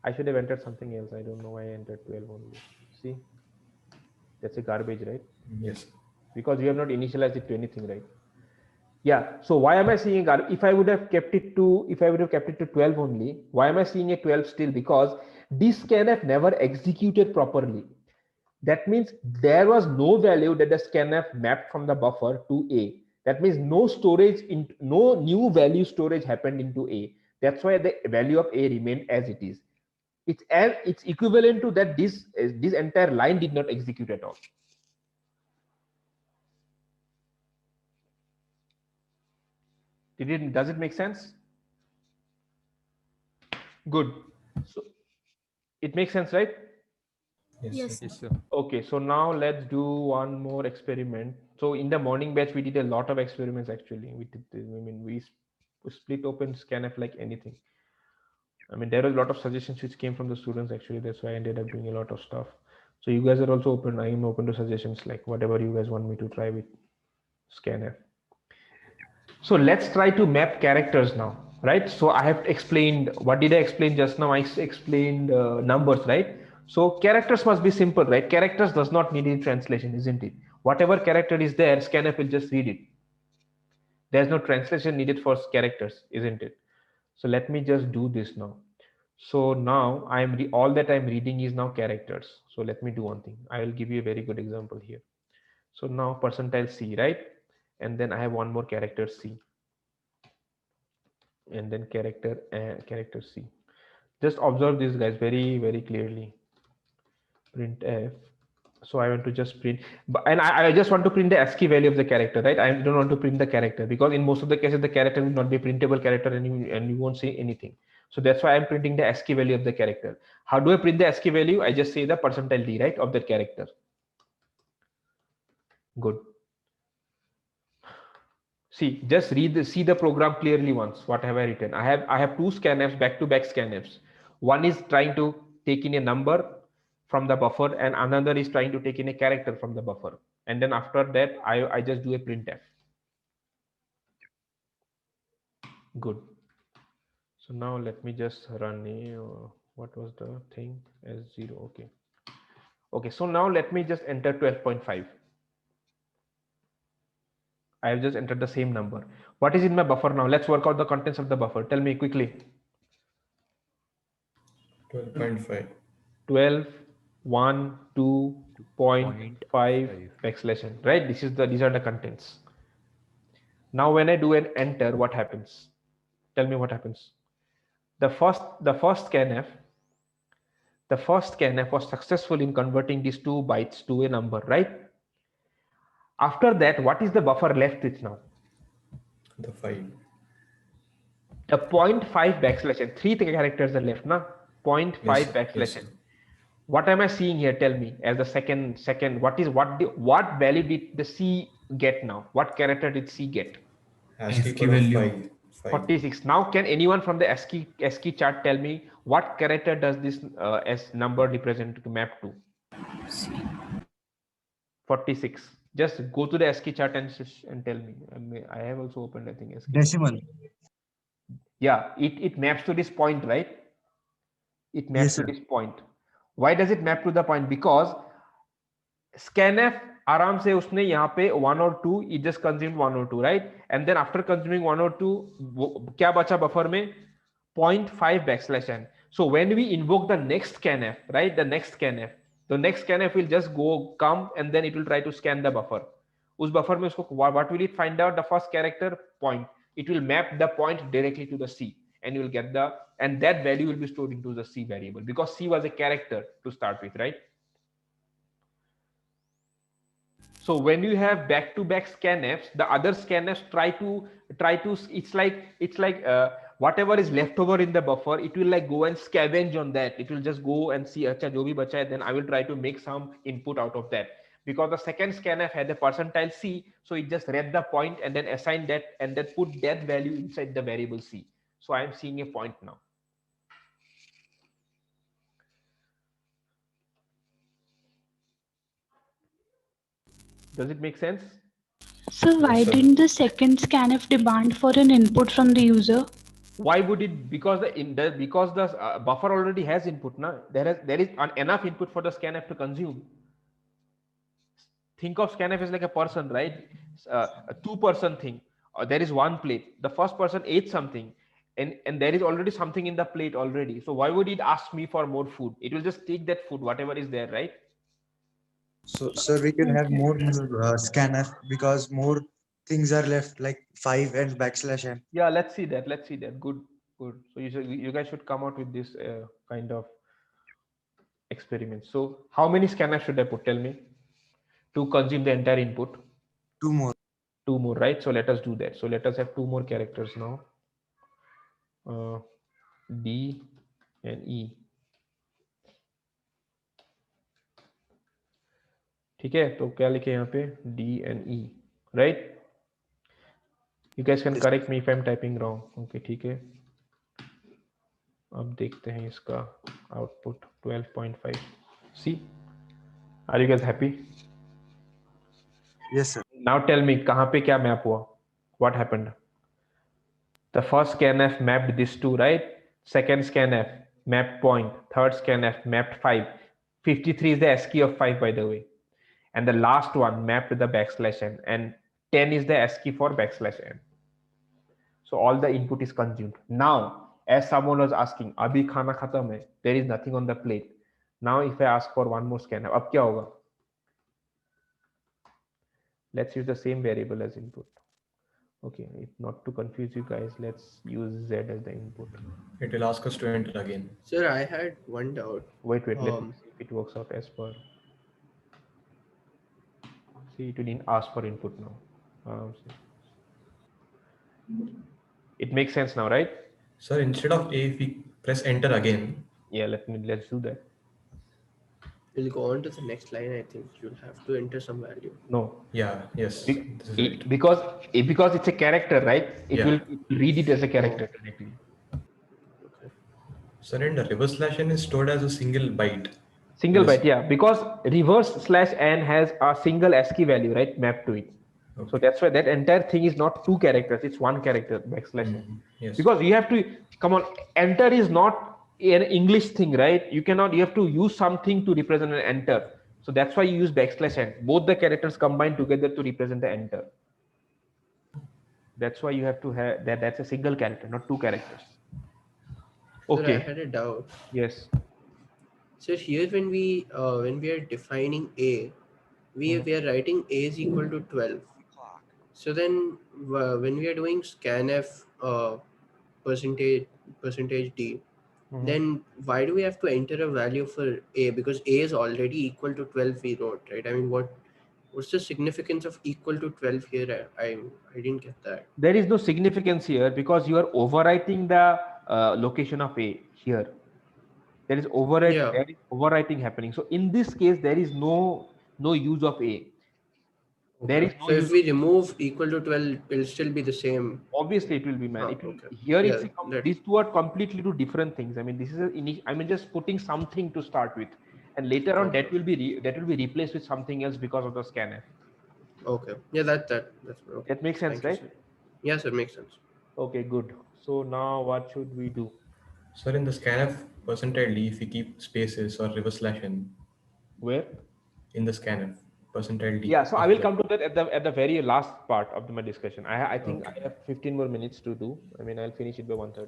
Speaker 2: I should have entered something else. I don't know why I entered 12 only. See, that's a garbage, right?
Speaker 4: Yes.
Speaker 2: Because you have not initialized it to anything, right? Yeah. So why am I seeing garbage? If I would have kept it to 12 only, why am I seeing a 12 still? Because this scanf never executed properly. That means there was no value that the scanf mapped from the buffer to A. That means no new value storage happened into A. That's why the value of A remained as it is. It's equivalent to that this entire line did not execute at all. Does it make sense? Good. So it makes sense, right?
Speaker 6: Yes.
Speaker 3: Yes, sir.
Speaker 2: Okay, so now let's do one more experiment. So in the morning batch, we did a lot of experiments actually. We split open scanf like anything. I mean, there was a lot of suggestions which came from the students actually. That's why I ended up doing a lot of stuff. So you guys are also open. I am open to suggestions, like whatever you guys want me to try with scanf. So let's try to map characters now, right? So I have explained, what did I explain just now? I explained numbers, right? So characters must be simple, right? Characters does not need any translation, isn't it? Whatever character is there, scanf will just read it. There's no translation needed for characters, isn't it? So let me just do this now. So now all that I'm reading is now characters. So let me do one thing. I will give you a very good example here. So now percentile C, right? And then I have one more character C. And then character C. Just observe this, guys, very, very clearly. Print F. So I want to just print, and I just want to print the ASCII value of the character, right? I don't want to print the character because in most of the cases the character will not be printable character, and you won't see anything. So that's why I'm printing the ASCII value of the character. How do I print the ASCII value? I just say the percentile D, right, of that character. Good. See, just see the program clearly once. What have I written? I have two scanfs, back-to-back scanfs. One is trying to take in a number from the buffer, and another is trying to take in a character from the buffer. And then after that, I just do a printf. Good. So now let me just run what was the thing as 0? Okay. So now let me just enter 12.5. I have just entered the same number. What is in my buffer now? Let's work out the contents of the buffer. Tell me quickly.
Speaker 4: 12.5.
Speaker 2: 12, 1, 2.5 backslash n, right? These are the contents. Now when I do an enter, what happens? Tell me what happens. The first scanf was successful in converting these 2 bytes to a number, right? After that, what is the buffer left with now?
Speaker 4: The 5.
Speaker 2: The 0.5 backslash n. 3 characters are left now. 0.5
Speaker 4: Yes,
Speaker 2: backslash
Speaker 4: yes.
Speaker 2: n. What am I seeing here? Tell me, as the second, what value did the C get now? What character did C get?
Speaker 4: ASCII value 5.
Speaker 2: 46. Now, can anyone from the ASCII chart tell me what character does this as number represent to map to? 46. Just go to the ASCII chart and tell me. I have also opened, I think, ASCII.
Speaker 10: Decimal.
Speaker 2: Yeah, it maps to this point, right? It maps to this point. Why does it map to the point? Because scanf आराम से उसने यहाँ पे 1 और 2, it just consumed 1 or 2, right? And then after consuming 1 or 2, क्या बचा buffer में? 0.5 backslash n. So when we invoke the next scanf, right? The next scanf will just come and then it will try to scan the buffer. उस buffer में उसको what will it find out? The first character point. It will map the point directly to the C, and you will get and that value will be stored into the C variable because C was a character to start with, right? So when you have back-to-back scanfs, the other scanfs try to it's like whatever is left over in the buffer, it will like go and scavenge on that. It will just go and see acha jo bhi bacha hai, then I will try to make some input out of that. Because the second scanf had the percentile C, so it just read the point and then assigned that and then put that value inside the variable C. So I am seeing a point now. Does it make sense?
Speaker 7: So why didn't the second scanf demand for an input from the user?
Speaker 2: Why would it? Because the buffer already has input. Now there is enough input for the scanf to consume. Think of scanf as like a person, right? A 2-person thing. There is one plate. The first person ate something, and there is already something in the plate already. So why would it ask me for more food? It will just take that food, whatever is there, right?
Speaker 10: So, sir, we can have more scanf because more things are left, like 5 and backslash n.
Speaker 2: Yeah, let's see that. Good. So you guys should come out with this kind of experiment. So how many scanfs should I put? Tell me, to consume the entire input.
Speaker 10: 2 more.
Speaker 2: 2 more, right? So let us do that. So let us have 2 more characters now. D and E. ठीक है, तो क्या लिखे यहाँ पे? D and E, right? You guys can correct me if I'm typing wrong. Okay, ठीक है. अब देखते हैं इसका output 12.5. See, are you guys happy?
Speaker 10: Yes, sir.
Speaker 2: Now tell me कहाँ पे क्या मैप हुआ? What happened? The first scanf mapped this two, right? Second scanf mapped point. Third scanf mapped 5. 53 is the ASCII of 5, by the way. And the last one mapped the backslash n. And 10 is the ASCII for backslash n. So all the input is consumed. Now, as someone was asking, Abhi khana khatam hai. There is nothing on the plate. Now, if I ask for one more scanf, ab kya hoga? Let's use the same variable as input. Okay, not to confuse you guys, let's use Z as the input.
Speaker 4: It will ask us to enter again.
Speaker 5: Sir, I had one doubt.
Speaker 2: Wait, let me see if it works out as per. See, it didn't ask for input now. It makes sense now, right?
Speaker 4: Sir, instead of A, if we press enter again.
Speaker 2: Yeah, let's do that.
Speaker 5: We'll go on to the next line. I think you'll have to enter some value.
Speaker 2: No.
Speaker 4: Yeah, yes.
Speaker 2: Because it's a character, right? It will read it as a character directly.
Speaker 5: Okay.
Speaker 4: Sir, and the reverse slash n is stored as a single byte.
Speaker 2: Single byte, yeah. Because reverse slash n has a single ASCII value, right? Mapped to it. Okay. So that's why that entire thing is not 2 characters, it's 1 character backslash n.
Speaker 4: Yes.
Speaker 2: Because you have to, come on, enter is not an English thing, right? You have to use something to represent an enter. So that's why you use backslash n. Both the characters combine together to represent the enter. That's why you have to have that. That's a single character, not 2 characters. Okay.
Speaker 5: Sir, I had a doubt.
Speaker 2: Yes.
Speaker 5: So here when we are defining A, we are writing A is equal to 12. So then when we are doing scanf percentage D, then why do we have to enter a value for A? Because A is already equal to 12 we wrote, right? I mean, what's the significance of equal to 12 here? I didn't get that.
Speaker 2: There is no significance here because you are overwriting the location of A here. There is overwriting happening. So in this case, there is no use of A.
Speaker 5: Okay.
Speaker 2: There is no
Speaker 5: so if we remove equal to 12, it'll still be the same.
Speaker 2: Obviously, it will be, man. These two are completely two different things. I mean, this is just putting something to start with, and later on that will be replaced with something else because of the scanf.
Speaker 5: Okay. Yeah, that's okay.
Speaker 2: That makes sense, right?
Speaker 5: Yes, it makes sense.
Speaker 2: Okay, good. So now what should we do?
Speaker 4: Sir, in the scanf percentile D, if we keep spaces or reverse slash n.
Speaker 2: Where?
Speaker 4: In the scanf percentile D.
Speaker 2: Yeah, so I will come to that at the very last part of my discussion. I think I have 15 more minutes to do. I mean, I'll finish it by 1:30.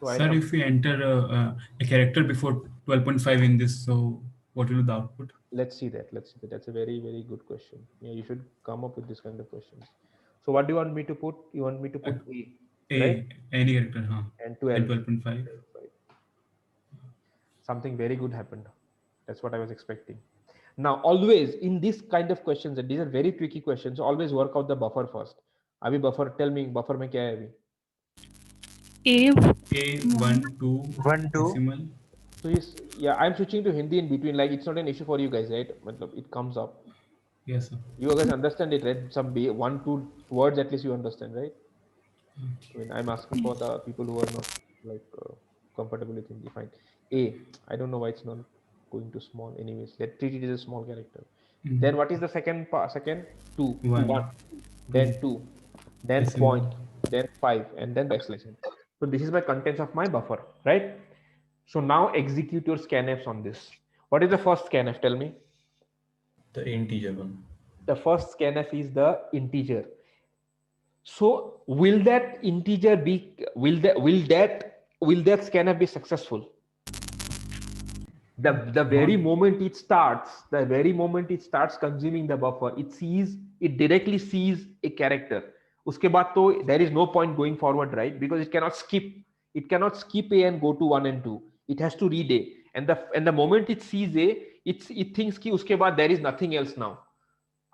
Speaker 2: So
Speaker 8: Sir, if we enter a character before 12.5 in this, so what will be the output?
Speaker 2: Let's see that. That's a very, very good question. Yeah, you should come up with this kind of questions. So what do you want me to put? You want me to put A, right?
Speaker 8: Any character,
Speaker 2: and 12.5. Something very good happened. That's what I was expecting. Now, always in this kind of questions, and these are very tricky questions, so always work out the buffer first. Abhi buffer, tell me, buffer mein kya hai
Speaker 8: abhi? A1, 2,
Speaker 10: 1, 2.
Speaker 8: decimal.
Speaker 2: So yeah, I'm switching to Hindi in between. Like, it's not an issue for you guys, right? It comes up.
Speaker 8: Yes, sir.
Speaker 2: You guys understand it, right? Some 1, 2 words at least you understand, right? I mean, I'm asking for the people who are not comfortable with Hindi. Fine. I don't know why it's not going to small. Anyways, let's treat it as a small character. Then what is the second? 2, 1, then 2, then point, then 5, and then backslash n. So this is my contents of my buffer, right? So now execute your scanfs on this. What is the first scanf? Tell me.
Speaker 4: The integer one.
Speaker 2: The first scanf is the integer. So will that integer be? Will that scanf be successful? The very moment it starts consuming the buffer, it directly sees a character. Uske baad to there is no point going forward, right? Because it cannot skip A and go to 1 and 2. It has to read A, and the moment it sees A, it thinks ki uske baad there is nothing else now.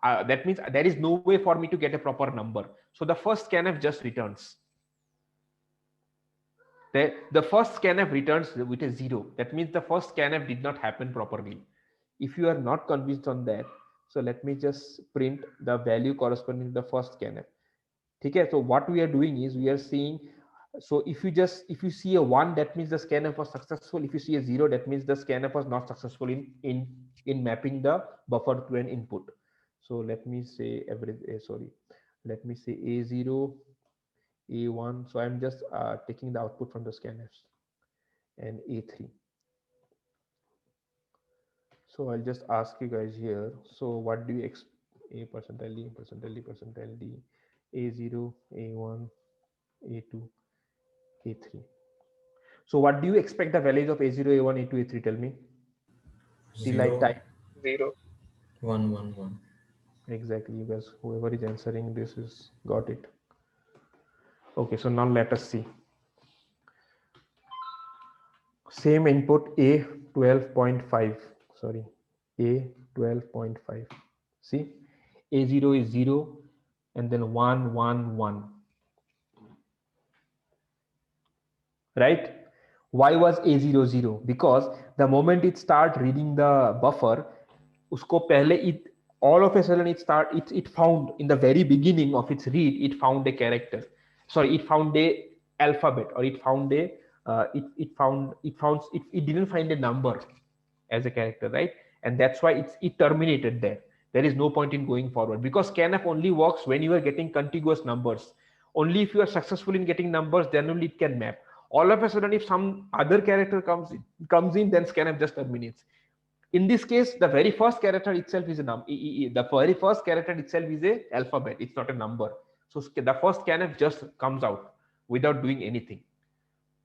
Speaker 2: That means there is no way for me to get a proper number. So the first scanf just returns. The first scanf returns with a 0. That means the first scanf did not happen properly. If you are not convinced on that, so let me just print the value corresponding to the first scanf. Okay, so what we are doing is we are seeing So if you see a 1, that means the scanf was successful. If you see a 0, that means the scanf was not successful in mapping the buffer to an input. So let me say let me say A0, A1. So I'm just taking the output from the scanfs, and A3. So I'll just ask you guys here. So what do you expect? A percentile D, percentile D, percentile D, A0, A1, A2, A3. So what do you expect the values of A0, A1, A2, A3? Tell me. Till I
Speaker 4: 0,
Speaker 2: type
Speaker 11: 0.
Speaker 4: 1, 1, 1.
Speaker 2: Exactly, you guys, whoever is answering this is got it. Okay, so now let us see. Same input A 12.5. Sorry, A 12.5. See, A0 is 0 and then 1, 1, 1. Right? Why was A0 0? Because the moment it start reading the buffer, usko pehle all of a sudden it found in the very beginning of its read, it found a character. Sorry, it found a alphabet, or it found a it didn't find a number as a character, right? And that's why it terminated there. There is no point in going forward, because scanf only works when you are getting contiguous numbers. Only if you are successful in getting numbers, then only it can map. All of a sudden, if some other character comes in, then scanf just terminates. In this case, the very first character itself is a number. The very first character itself is a alphabet. It's not a number. So the first scanf just comes out without doing anything,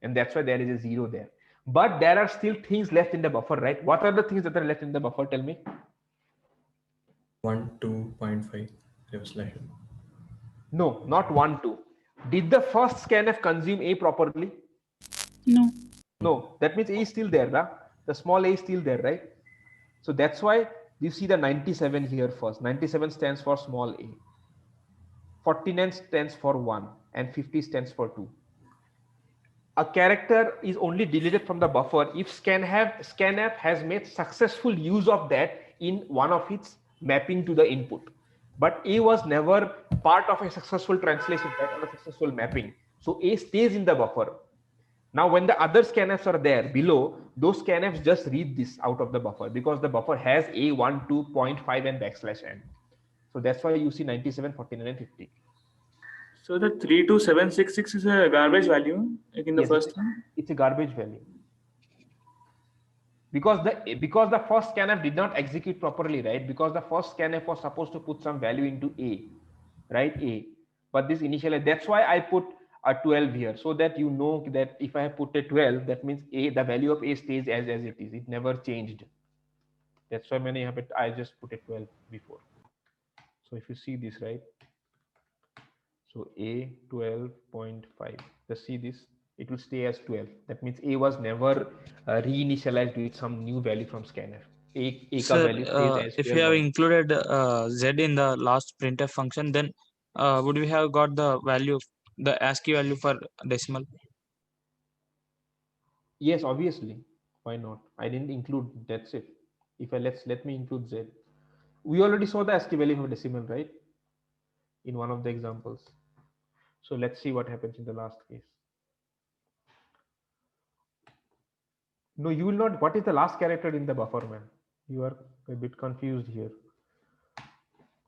Speaker 2: and that's why there is a 0 there. But there are still things left in the buffer, right? What are the things that are left in the buffer? Tell me.
Speaker 4: 1, 2.5 reverse slash.
Speaker 2: No, not 1, 2. Did the first scanf consume A properly?
Speaker 7: No.
Speaker 2: No, that means A is still there, right? The small a is still there, right? So that's why you see the 97 here first. 97 stands for small a. 49 stands for 1 and 50 stands for 2. A character is only deleted from the buffer if scanf has made successful use of that in one of its mapping to the input. But A was never part of a successful translation, right, or a successful mapping. So A stays in the buffer. Now, when the other scanfs are there below, those scanfs just read this out of the buffer, because the buffer has A1, 2.5 and \n. So that's why you see 97, 49 and 50.
Speaker 8: So the 32766 is a garbage value, like in the first one?
Speaker 2: It's a garbage value. Because the first scanf did not execute properly, right? Because the first scanf was supposed to put some value into A, right? A. But this initially, that's why I put a 12 here, so that you know that if I have put a 12, that means A, the value of A stays as it is. It never changed. That's why I just put a 12 before. So if you see this, right? So A 12.5. Just see this. It will stay as 12. That means A was never reinitialized with some new value from scanf. A
Speaker 11: Sir,
Speaker 2: value stays as 12.
Speaker 11: if you have included Z in the last printf function, then would we have got the value, the ASCII value for decimal?
Speaker 2: Yes, obviously. Why not? I didn't include. That's it. If let me include Z. We already saw the ASCII value for decimal, right? In one of the examples. So let's see what happens in the last case. No, you will not. What is the last character in the buffer, man? You are a bit confused here.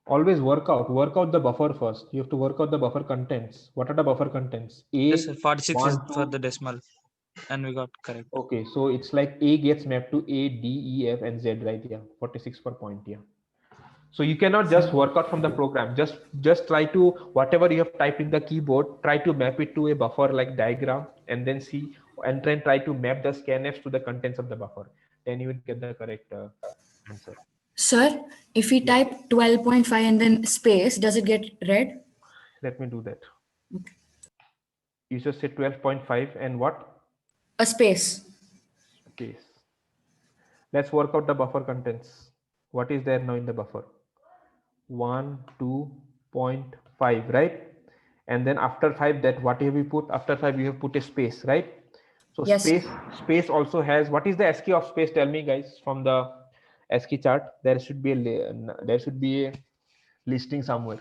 Speaker 2: Always work out the buffer first. You have to work out the buffer contents. What are the buffer contents? A,
Speaker 11: yes, sir, 46
Speaker 2: 1,
Speaker 11: is
Speaker 2: 2.
Speaker 11: for the decimal, and we got correct.
Speaker 2: Okay, so it's like A gets mapped to A, D, E, F, and Z, right? Yeah, 46 per point. Yeah. So you cannot just work out from the program. Just try to, whatever you have typed in the keyboard, try to map it to a buffer like diagram, and then see, and then try to map the scanfs to the contents of the buffer. Then you will get the correct answer.
Speaker 12: Sir, if we type 12.5 and then space, does it get read?
Speaker 2: Let me do that. Okay. You just say 12.5 and what?
Speaker 12: A space.
Speaker 2: Space. Let's work out the buffer contents. What is there now in the buffer? 1, 2.5, right? And then after 5, that what have we put? After 5, you have put a space, right? So yes. Space also has, what is the ASCII of space? Tell me, guys, from the ASCII chart. There should be a listing somewhere.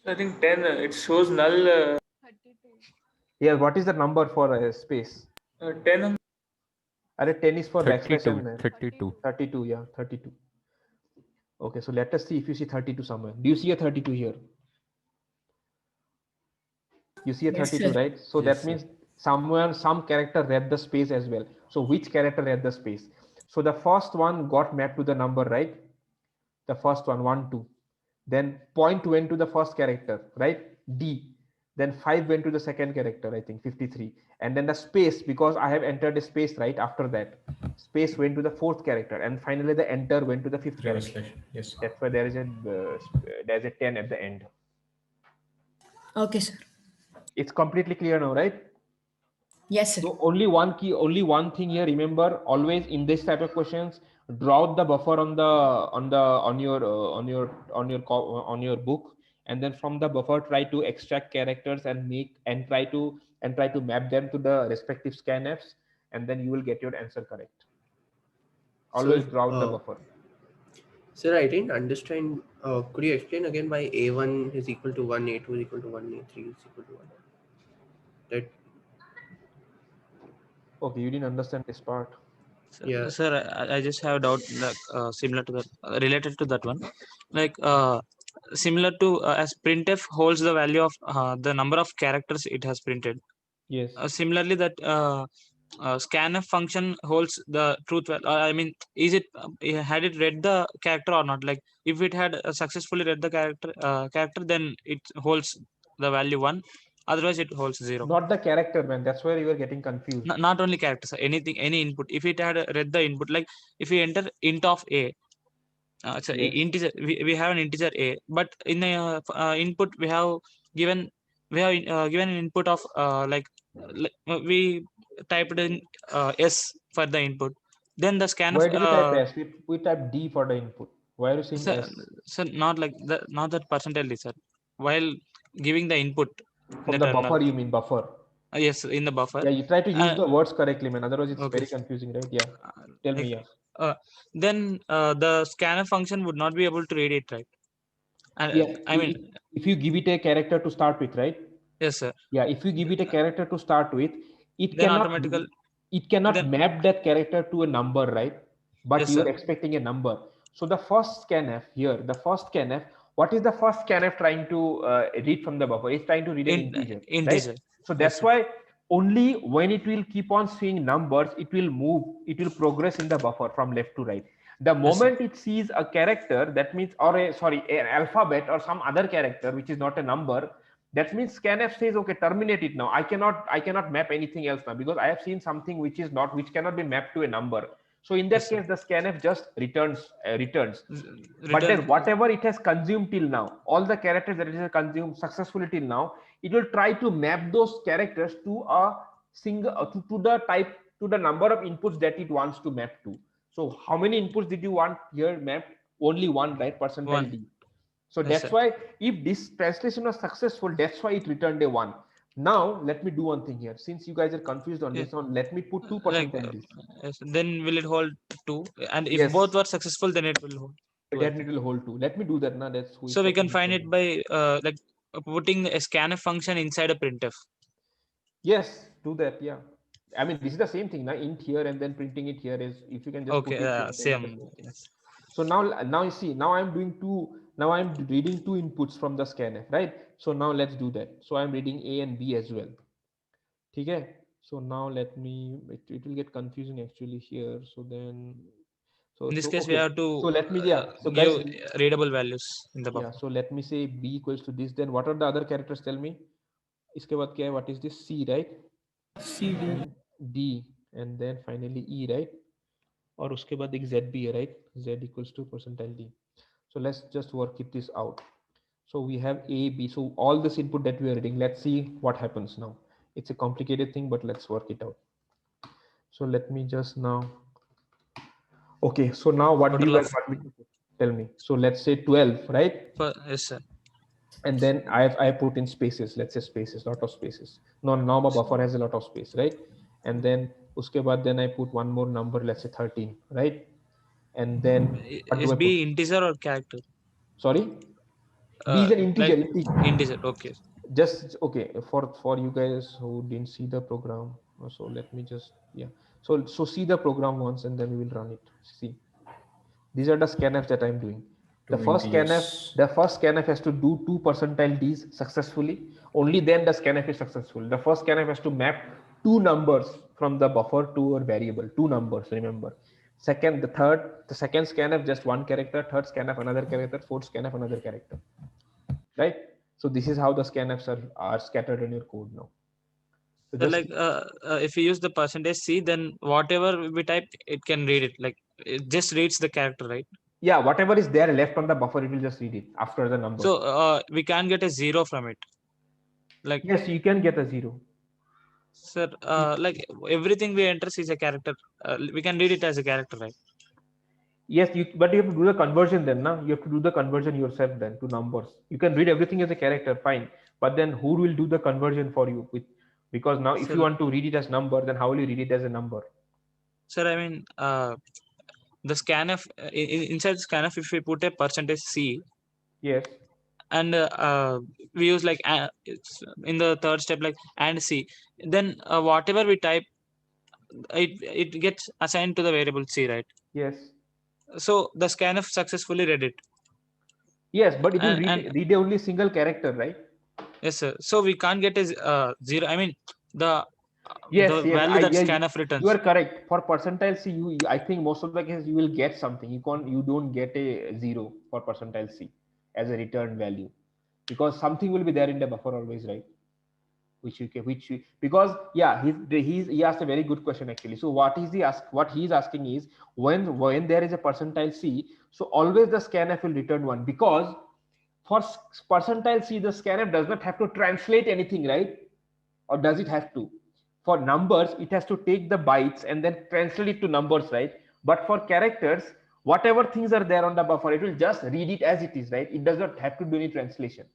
Speaker 8: I think 10. It shows null.
Speaker 6: 32.
Speaker 2: Yeah, what is the number for space?
Speaker 8: 10.
Speaker 2: 10 is for
Speaker 3: 32,
Speaker 2: backslash and
Speaker 3: 32.
Speaker 2: 32, yeah, 32. Okay, so let us see if you see 32 somewhere. Do you see a 32 here? You see a
Speaker 12: Yes,
Speaker 2: 32,
Speaker 12: sir.
Speaker 2: right? So
Speaker 3: Yes,
Speaker 2: that
Speaker 3: sir.
Speaker 2: means somewhere some character read the space as well. So which character read the space? So the first one got mapped to the number, right? The first one, 1, 2. Then point went to the first character, right? D. Then 5 went to the second character, I think 53. And then the space, because I have entered a space right after that, space went to the fourth character, and finally the enter went to the fifth character.
Speaker 4: Translation. Yes.
Speaker 2: That's why there's a 10 at the end.
Speaker 12: Okay, sir.
Speaker 2: It's completely clear now, right?
Speaker 12: Yes, sir.
Speaker 2: So only one key, only one thing here. Remember, always in this type of questions, draw out the buffer on your book, and then from the buffer try to extract characters and try to map them to the respective scanfs, and then you will get your answer correct. Always draw out the buffer.
Speaker 5: Sir, I didn't understand. Could you explain again why A1 is equal to 1, A2 is equal to 1, A3 is equal to 1? That.
Speaker 2: Okay, you didn't understand this part.
Speaker 5: Yeah.
Speaker 11: Sir, I just have a doubt like similar to that, related to that one, like similar to as printf holds the value of the number of characters it has printed.
Speaker 2: Yes.
Speaker 11: Similarly, that scanf function holds the truth. I mean, is it had it read the character or not? Like, if it had successfully read the character, then it holds the value 1. Otherwise, it holds 0.
Speaker 2: Not the character, man. That's where you are getting confused.
Speaker 11: Not only characters, anything, any input. If it had read the input, like if we enter int of a, it's a
Speaker 2: Yes.
Speaker 11: integer. We have an integer a, but in the input we have given an input of we typed in s for the input. Then the scanf.
Speaker 2: Why did you type S? We type D for the input. Why are you saying S?
Speaker 11: So not like that, not that percentage, sir. While giving the input
Speaker 2: From the buffer, you mean buffer?
Speaker 11: Yes, in the buffer.
Speaker 2: Yeah, you try to use the words correctly, man. Otherwise, it's
Speaker 11: Okay.
Speaker 2: very confusing, right? Yeah. Tell me, yeah.
Speaker 11: Then the scanf function would not be able to read it, right? And
Speaker 2: Yeah.
Speaker 11: I mean,
Speaker 2: if you give it a character to start with, right?
Speaker 11: yes, sir.
Speaker 2: Yeah. If you give it a character to start with, it
Speaker 11: Then
Speaker 2: cannot
Speaker 11: automatically
Speaker 2: map that character to a number, right? But
Speaker 11: Yes,
Speaker 2: you are
Speaker 11: sir.
Speaker 2: expecting a number. So the first scanf here, what is the first scanf trying to read from the buffer? It's trying to read an integer.
Speaker 11: Integer.
Speaker 2: Right? So that's why only when it will keep on seeing numbers, it will progress in the buffer from left to right. The moment it sees a character, that means, an alphabet or some other character which is not a number, that means scanf says, okay, terminate it now. I cannot map anything else now, because I have seen something which cannot be mapped to a number. So in that case, the scanf just returns. But then whatever it has consumed till now, all the characters that it has consumed successfully till now, it will try to map those characters to a single to the number of inputs that it wants to map to. So how many inputs did you want here mapped? Only one, right? Percentile D. So that's why if this translation was successful, that's why it returned a 1. Now let me do one thing here. Since you guys are confused on this one, let me put 2% D.
Speaker 11: Then will it hold 2? And if both were successful, then it will hold 2.
Speaker 2: Then it will hold 2. Let me do that now.
Speaker 11: So we can find it by like putting a scanf function inside a printf.
Speaker 2: Yes, do that. Yeah. I mean, this is the same thing now. Int here and then printing it here is, if you can just
Speaker 11: okay,
Speaker 2: put it
Speaker 11: same. Yes.
Speaker 2: So now you see, now I'm doing now I'm reading 2 inputs from the scanf, right? So now let's do that. So I'm reading A and B as well. Okay. So now let me, it will get confusing actually here. So then,
Speaker 11: in this case, we have to
Speaker 2: so let me, so
Speaker 11: give
Speaker 2: guys,
Speaker 11: readable values in the buffer.
Speaker 2: Yeah, so let me say B equals to this. Then what are the other characters? Tell me. Iske baad kya hai? What is this? C, right?
Speaker 8: C,
Speaker 2: D, and then finally E, right? Or uske baad ek Z bhi hai, right? Z equals to percentile D. So let's just work this out. So we have A, B. So all this input that we are reading, let's see what happens now. It's a complicated thing, but let's work it out. So let me just now. Okay, so now what do you guys want me to tell me? So let's say 12, right?
Speaker 11: Yes, sir.
Speaker 2: And then I put in spaces. Let's say spaces, lot of spaces. Now my buffer has a lot of space, right? And then uske baad then I put one more number. Let's say 13, right? And then
Speaker 11: Is B integer or character?
Speaker 2: Sorry. D is an integer.
Speaker 11: Like integer. Okay.
Speaker 2: Just okay for you guys who didn't see the program. So let me just So see the program once and then we will run it. See, these are the scanfs that I'm doing. The first scanf has to do 2 percentile Ds successfully. Only then the scanf is successful. The first scanf has to map 2 numbers from the buffer to a variable. 2 numbers, remember. The second scanf just 1 character. Third scanf another character. Fourth scanf another character. Right? So this is how the scanfs are scattered in your code now.
Speaker 11: So like if we use the %C, then whatever we type, it can read it. Like it just reads the character, right?
Speaker 2: Yeah, whatever is there left on the buffer, it will just read it after the number.
Speaker 11: So we can't get a 0 from it. Like
Speaker 2: yes, you can get a 0.
Speaker 11: Sir, like everything we enter is a character. We can read it as a character, right?
Speaker 2: Yes, but you have to do the conversion then, na? You have to do the conversion yourself then to numbers. You can read everything as a character, fine. But then who will do the conversion for you? Because now if you want to read it as number, then how will you read it as a number?
Speaker 11: Sir, I mean, the scanf, inside scanf, if we put a %C.
Speaker 2: Yes.
Speaker 11: And we use like in the third step, like and C, then whatever we type, it gets assigned to the variable C, right?
Speaker 2: Yes.
Speaker 11: So the scanf successfully read it.
Speaker 2: Yes, but it will read only a single character, right?
Speaker 11: Yes, sir. So we can't get a 0. I mean, the value that scanf returns.
Speaker 2: You are correct. For percentile C, I think most of the cases you will get something. You don't get a 0 for percentile C as a return value, because something will be there in the buffer always, right? Because he asked a very good question actually. So what he's asking is when there is a percentile C, so always the scanf will return 1, because for percentile C the scanf does not have to translate anything, right? Or does it have to? For numbers it has to take the bytes and then translate it to numbers, right? But for characters, whatever things are there on the buffer, it will just read it as it is, right? It does not have to do any translation.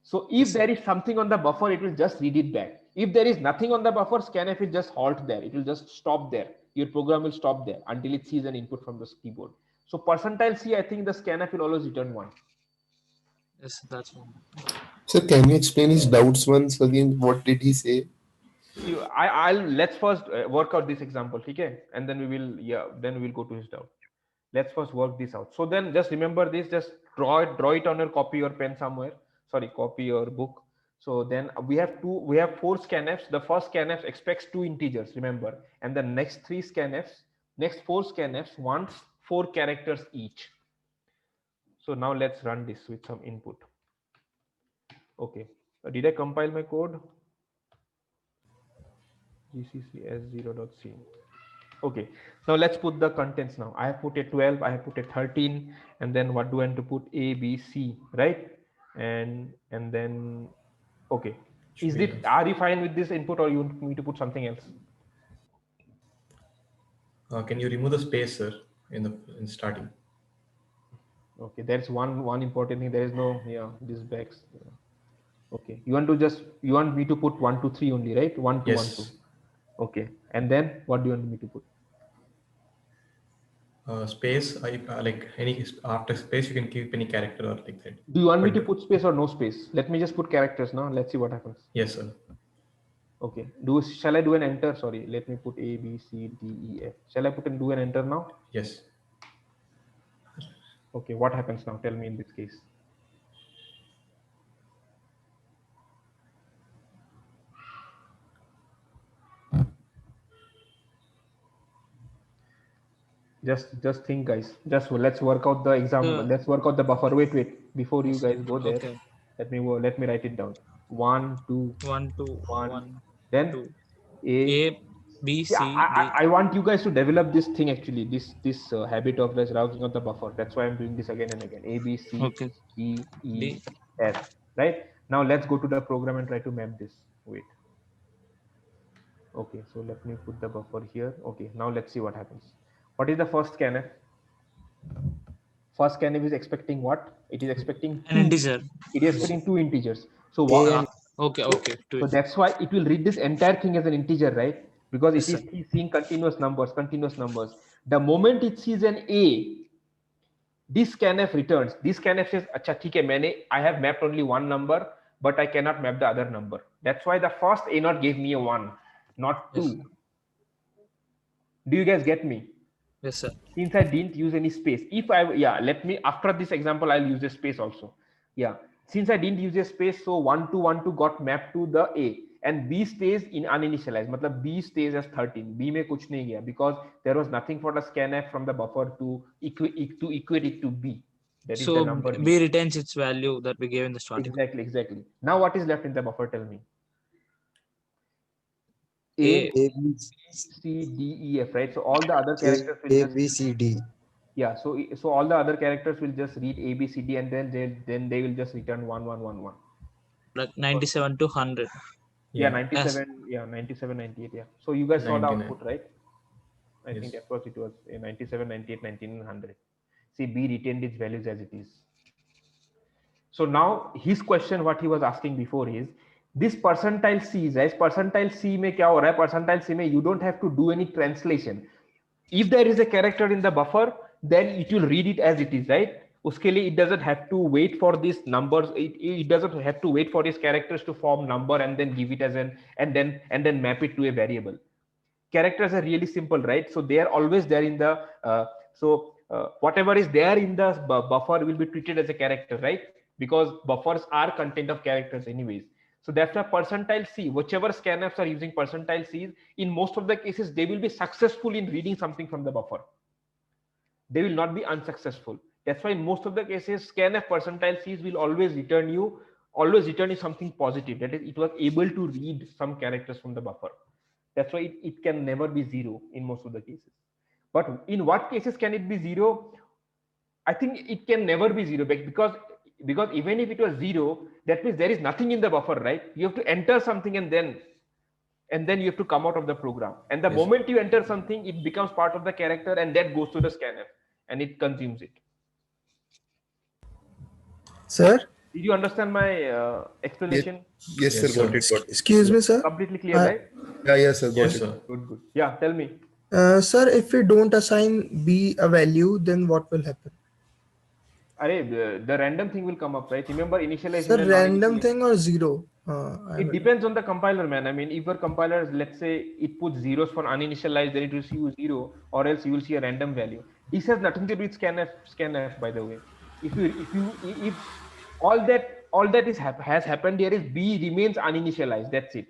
Speaker 2: So if there is something on the buffer, it will just read it back. If there is nothing on the buffer, scanf will just halt there. It will just stop there. Your program will stop there until it sees an input from the keyboard. So percentile C, I think the scanf will always return 1.
Speaker 11: Yes, that's one.
Speaker 13: So can you explain his doubts once again? What did he say?
Speaker 2: Let's first work out this example, okay? And then we will go to his doubt. Let's first work this out. So then just remember this, just draw it on your copy or pen somewhere. Sorry, copy or book. So then we have 4 scanfs. The first scanf expects 2 integers, remember, and the next 4 scanfs wants 4 characters each. So now let's run this with some input. Okay, did I compile my code? GCC s0.c. Okay, now let's put the contents now. I have put a 12, I have put a 13, and then what do I want to put? A, B, C, right? And then okay, are you fine with this input, or you want me to put something else?
Speaker 4: Can you remove the space, sir, in starting?
Speaker 2: Okay, that's one important thing. There is no this backs. Okay, you want me to put 1 2 3 only, right? 1 2
Speaker 4: yes.
Speaker 2: 1 2. Okay, and then what do you want me to put?
Speaker 4: Space, like any after space you can keep any character or like that.
Speaker 2: Do you want me to put space or no space? Let me just put characters now. Let's see what happens.
Speaker 4: Yes, sir.
Speaker 2: Okay. Shall I do an enter? Sorry, let me put A, B, C, D, E, F. Shall I do an enter now?
Speaker 4: Yes.
Speaker 2: Okay, what happens now? Tell me in this case. Just think, guys. Let's work out the example. Let's work out the buffer. Wait. Before you guys go there,
Speaker 11: okay.
Speaker 2: let me write it down. 1 2
Speaker 11: 1 2 1.
Speaker 2: Then
Speaker 11: 2.
Speaker 2: A
Speaker 11: B C.
Speaker 2: I want you guys to develop this thing actually. This habit of just routing out the buffer. That's why I'm doing this again and again. A B C D E F. Right now, let's go to the program and try to map this. Wait. Okay, so let me put the buffer here. Okay, now let's see what happens. What is the first scanf? First scanf is expecting what? It is expecting
Speaker 11: an integer.
Speaker 2: It is expecting 2 integers. So
Speaker 11: okay.
Speaker 2: So that's why it will read this entire thing as an integer, right? Because it is seeing continuous numbers. The moment it sees an A, This scanf returns, this scanf says acha theek hai, I have mapped only one number but I cannot map the other number. That's why the first A naught gave me a 1, not 2.
Speaker 11: Yes.
Speaker 2: Do you guys get me?
Speaker 11: Yes, sir.
Speaker 2: Since I didn't use any space, if I, yeah, let me, after this example, I'll use a space also. Yeah, since I didn't use a space, so 1 2 1 2 got mapped to the A, and B stays in uninitialized. Matlab B stays as 13. B mein kuch nahi gaya because there was nothing for the scanf from the buffer to equate it to B. That is
Speaker 11: So
Speaker 2: the number
Speaker 11: B retains its value that we gave in the starting.
Speaker 2: Exactly. Now what is left in the buffer? Tell me.
Speaker 11: A,
Speaker 2: B, C, D, E, F, right? So all the other characters will
Speaker 10: A,
Speaker 2: just,
Speaker 10: B, C, D.
Speaker 2: yeah. So all the other characters will just read A, B, C, D, and then they will just return 1 1 1 1.
Speaker 11: Like 97 to 100.
Speaker 2: Yeah, 97. Yeah, 97, 98. Yeah. So you guys saw the
Speaker 4: 99.
Speaker 2: output, right? I think
Speaker 4: Yes.
Speaker 2: of course it was a 97, 98, 19, 100. See, B retained its values as it is. So now his question, what he was asking before is, this percentile C, guys, percentile C में क्या हो रहा है? Percentile C में you don't have to do any translation. If there is a character in the buffer, then it will read it as it is, right? उसके लिए it doesn't have to wait for these numbers. It doesn't have to wait for these characters to form number and then give it as an and then map it to a variable. Characters are really simple, right? So they are always there in the whatever is there in the buffer will be treated as a character, right? Because buffers are content of characters anyways. So that's why percentile C, whichever scanfs are using percentile C's, in most of the cases they will be successful in reading something from the buffer. They will not be unsuccessful. That's why in most of the cases scanf percentile C's will always return you something positive, that is it was able to read some characters from the buffer. That's why it can never be 0 in most of the cases. But in what cases can it be 0? I think it can never be 0 because even if it was 0, that means there is nothing in the buffer, right? You have to enter something and then you have to come out of the program. And the moment you enter something, it becomes part of the character and that goes to the scanf and it consumes it.
Speaker 14: Sir?
Speaker 2: Did you understand my explanation?
Speaker 13: Yes, sir. Got it.
Speaker 14: Excuse me, sir.
Speaker 2: Completely clear, right?
Speaker 13: Yeah, yes, sir. Got
Speaker 4: Yes,
Speaker 13: it.
Speaker 4: sir.
Speaker 2: Good. Yeah, tell me.
Speaker 14: Sir, if we don't assign B a value, then what will happen?
Speaker 2: The random thing will come up, right? Remember initialization.
Speaker 14: Sir, random thing or 0?
Speaker 2: It depends on the compiler, man. I mean, if your compiler, let's say it puts zeros for uninitialized, then it will see you 0, or else you will see a random value. This has nothing to do with scanf, by the way. If all that has happened here is B remains uninitialized. That's it.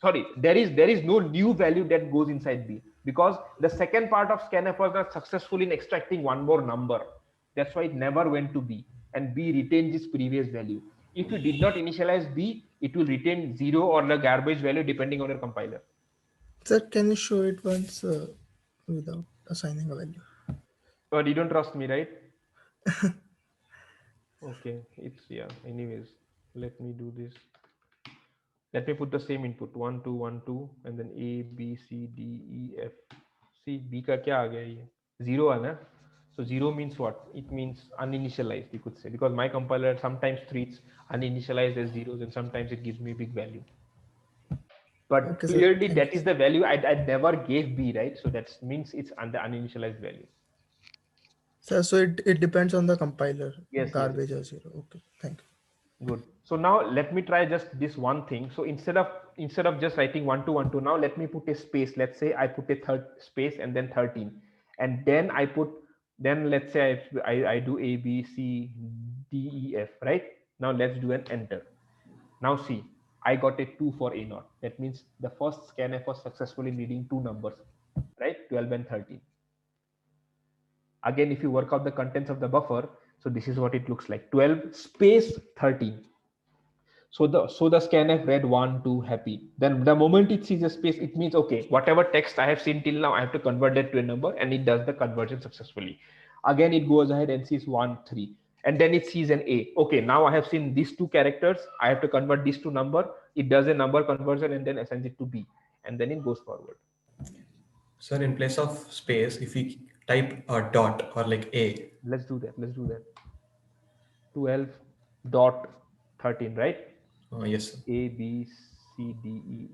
Speaker 2: Sorry, there is no new value that goes inside B because the second part of scanf was not successful in extracting one more number. That's why it never went to B, and B retains its previous value. If you did not initialize B, it will retain 0 or the garbage value depending on your compiler.
Speaker 14: Sir, can you show it once without assigning a value?
Speaker 2: But you don't trust me, right? Okay, anyways, let me do this. Let me put the same input 1 2 1 2 and then A B C D E F. See B का क्या आ गया ये 0 है ना? So 0 means what? It means uninitialized, you could say, because my compiler sometimes treats uninitialized as zeros and sometimes it gives me big value. But
Speaker 14: Okay,
Speaker 2: clearly
Speaker 14: sir.
Speaker 2: that is the value I never gave B, right? So that means it's the uninitialized value.
Speaker 14: Sir, so it depends on the compiler.
Speaker 2: Yes,
Speaker 14: Garbage or 0. Okay, thank you.
Speaker 2: Good. So now let me try just this one thing. So instead of just writing 1 2 1 2, now let me put a space. Let's say I put a third space and then 13, and then let's say I do A B C D E F, right? Now let's do an enter. Now see, I got a 2 for A naught. That means the first scanf was successfully reading two numbers, right? 12 and 13. Again, if you work out the contents of the buffer, so this is what it looks like: 12 space 13. So the scanf read 1 2 happy. Then the moment it sees a space, it means okay, whatever text I have seen till now, I have to convert that to a number, and it does the conversion successfully. Again, it goes ahead and sees 1 3, and then it sees an A. Okay, now I have seen these two characters. I have to convert these to number. It does a number conversion and then assigns it to B, and then it goes forward.
Speaker 4: Sir, in place of space, if we type a dot or like A.
Speaker 2: Let's do that. 12 dot 13, right?
Speaker 4: Yes, sir.
Speaker 2: A, B, C, D, E.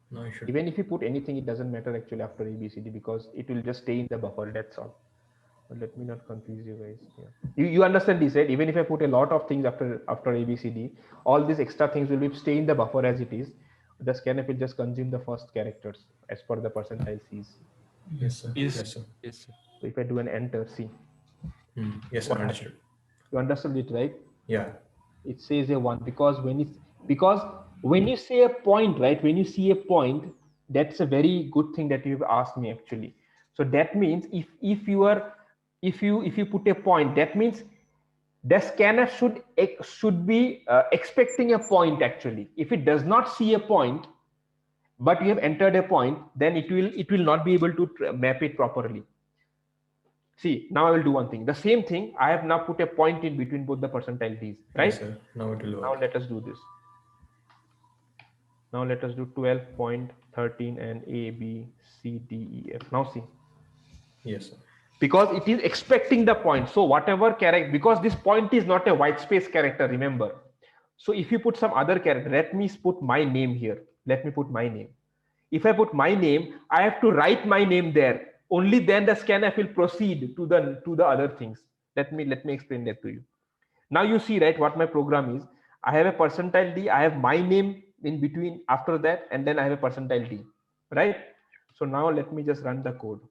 Speaker 4: No, you should.
Speaker 2: Even if you put anything, it doesn't matter actually after A, B, C, D because it will just stay in the buffer. That's all. But let me not confuse you guys. Yeah. You understand this, right? Even if I put a lot of things after ABCD, all these extra things will be stay in the buffer as it is. The scanf will just consume the first characters as per the percentile Cs.
Speaker 4: Yes, sir.
Speaker 8: Yes.
Speaker 4: Yes, sir.
Speaker 3: Yes, sir.
Speaker 2: So if I do an enter, see.
Speaker 4: Yes, sir. Understood.
Speaker 2: You understood it, right?
Speaker 4: Yeah.
Speaker 2: It says a 1 because when you say a point, right? When you see a point, that's a very good thing that you've asked me actually. So that means if you put a point, that means the scanner should be expecting a point actually. If it does not see a point, but you have entered a point, then it will not be able to map it properly. See, now I will do one thing. The same thing, I have now put a point in between both the percentile Ds, right?
Speaker 4: Yes, sir. Now it will work.
Speaker 2: Now let us do this. Now let us do 12.13 and A, B, C, D, E, F. Now see.
Speaker 4: Yes, sir.
Speaker 2: Because it is expecting the point. So whatever character, because this point is not a white space character, remember. So if you put some other character, let me put my name here. Let me put my name. If I put my name, I have to write my name there. Only then the scanf will proceed to the other things. Let me explain that to you. Now you see, right, what my program is. I have a percentile D, I have my name in between after that, and then I have a percentile D, right? So now let me just run the code.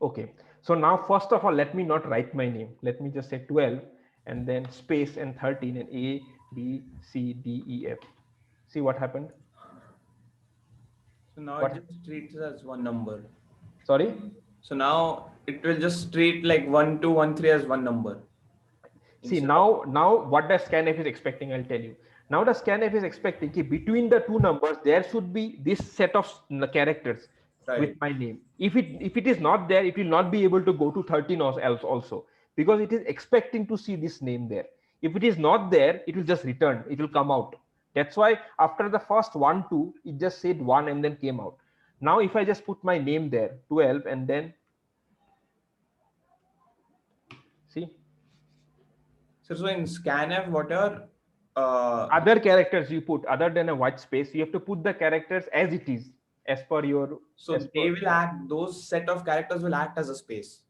Speaker 2: Okay, so now first of all, let me not write my name. Let me just say 12 and then space and 13 and A, B, C, D, E, F. See what happened?
Speaker 15: So now
Speaker 2: What?
Speaker 15: it just treats as one number.
Speaker 2: Sorry?
Speaker 15: So now it will just treat like 1, 2, 1, 3 as one number.
Speaker 2: See, now what the scanf is expecting, I'll tell you. Now the scanf is expecting between the two numbers, there should be this set of characters with my name. If it is not there, it will not be able to go to 13 or else also, because it is expecting to see this name there. If it is not there, it will just return, it will come out. That's why after the first 1, 2, it just said 1 and then came out. Now if I just put my name there, 12, and then see.
Speaker 15: So in scanf, whatever
Speaker 2: other characters you put other than a white space, you have to put the characters as it is, as per your.
Speaker 15: So they will act, those set of characters will act as a space.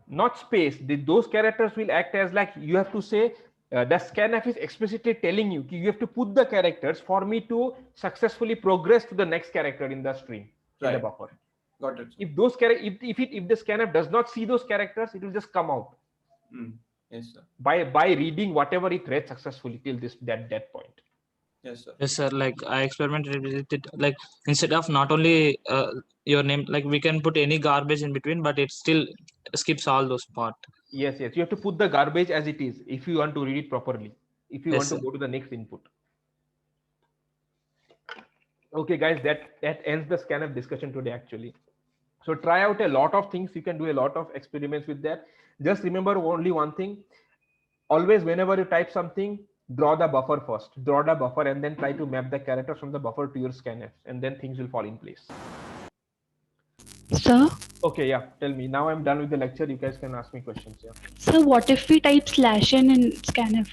Speaker 2: Not space. Those characters will act as, like, you have to say, the scanf is explicitly telling you you have to put the characters for me to successfully progress to the next character in the stream, in the buffer.
Speaker 15: Got it.
Speaker 2: If those if the scanf does not see those characters, it will just come out.
Speaker 15: Yes, sir.
Speaker 2: By reading whatever it read successfully till that point.
Speaker 15: Yes, sir.
Speaker 11: Yes, sir. Like I experimented with it. Like instead of not only your name, like we can put any garbage in between, but it still skips all those parts.
Speaker 2: Yes. You have to put the garbage as it is if you want to read it properly. If you
Speaker 11: Yes,
Speaker 2: want to
Speaker 11: sir.
Speaker 2: go to the next input. Okay, guys, that ends the scanf discussion today actually. So try out a lot of things. You can do a lot of experiments with that. Just remember only one thing. Always, whenever you type something, draw the buffer first. Draw the buffer and then try to map the characters from the buffer to your scanf, and then things will fall in place.
Speaker 7: Sir?
Speaker 2: Okay, yeah. Tell me. Now I'm done with the lecture. You guys can ask me questions. Yeah.
Speaker 7: So what if we type /n in scanf?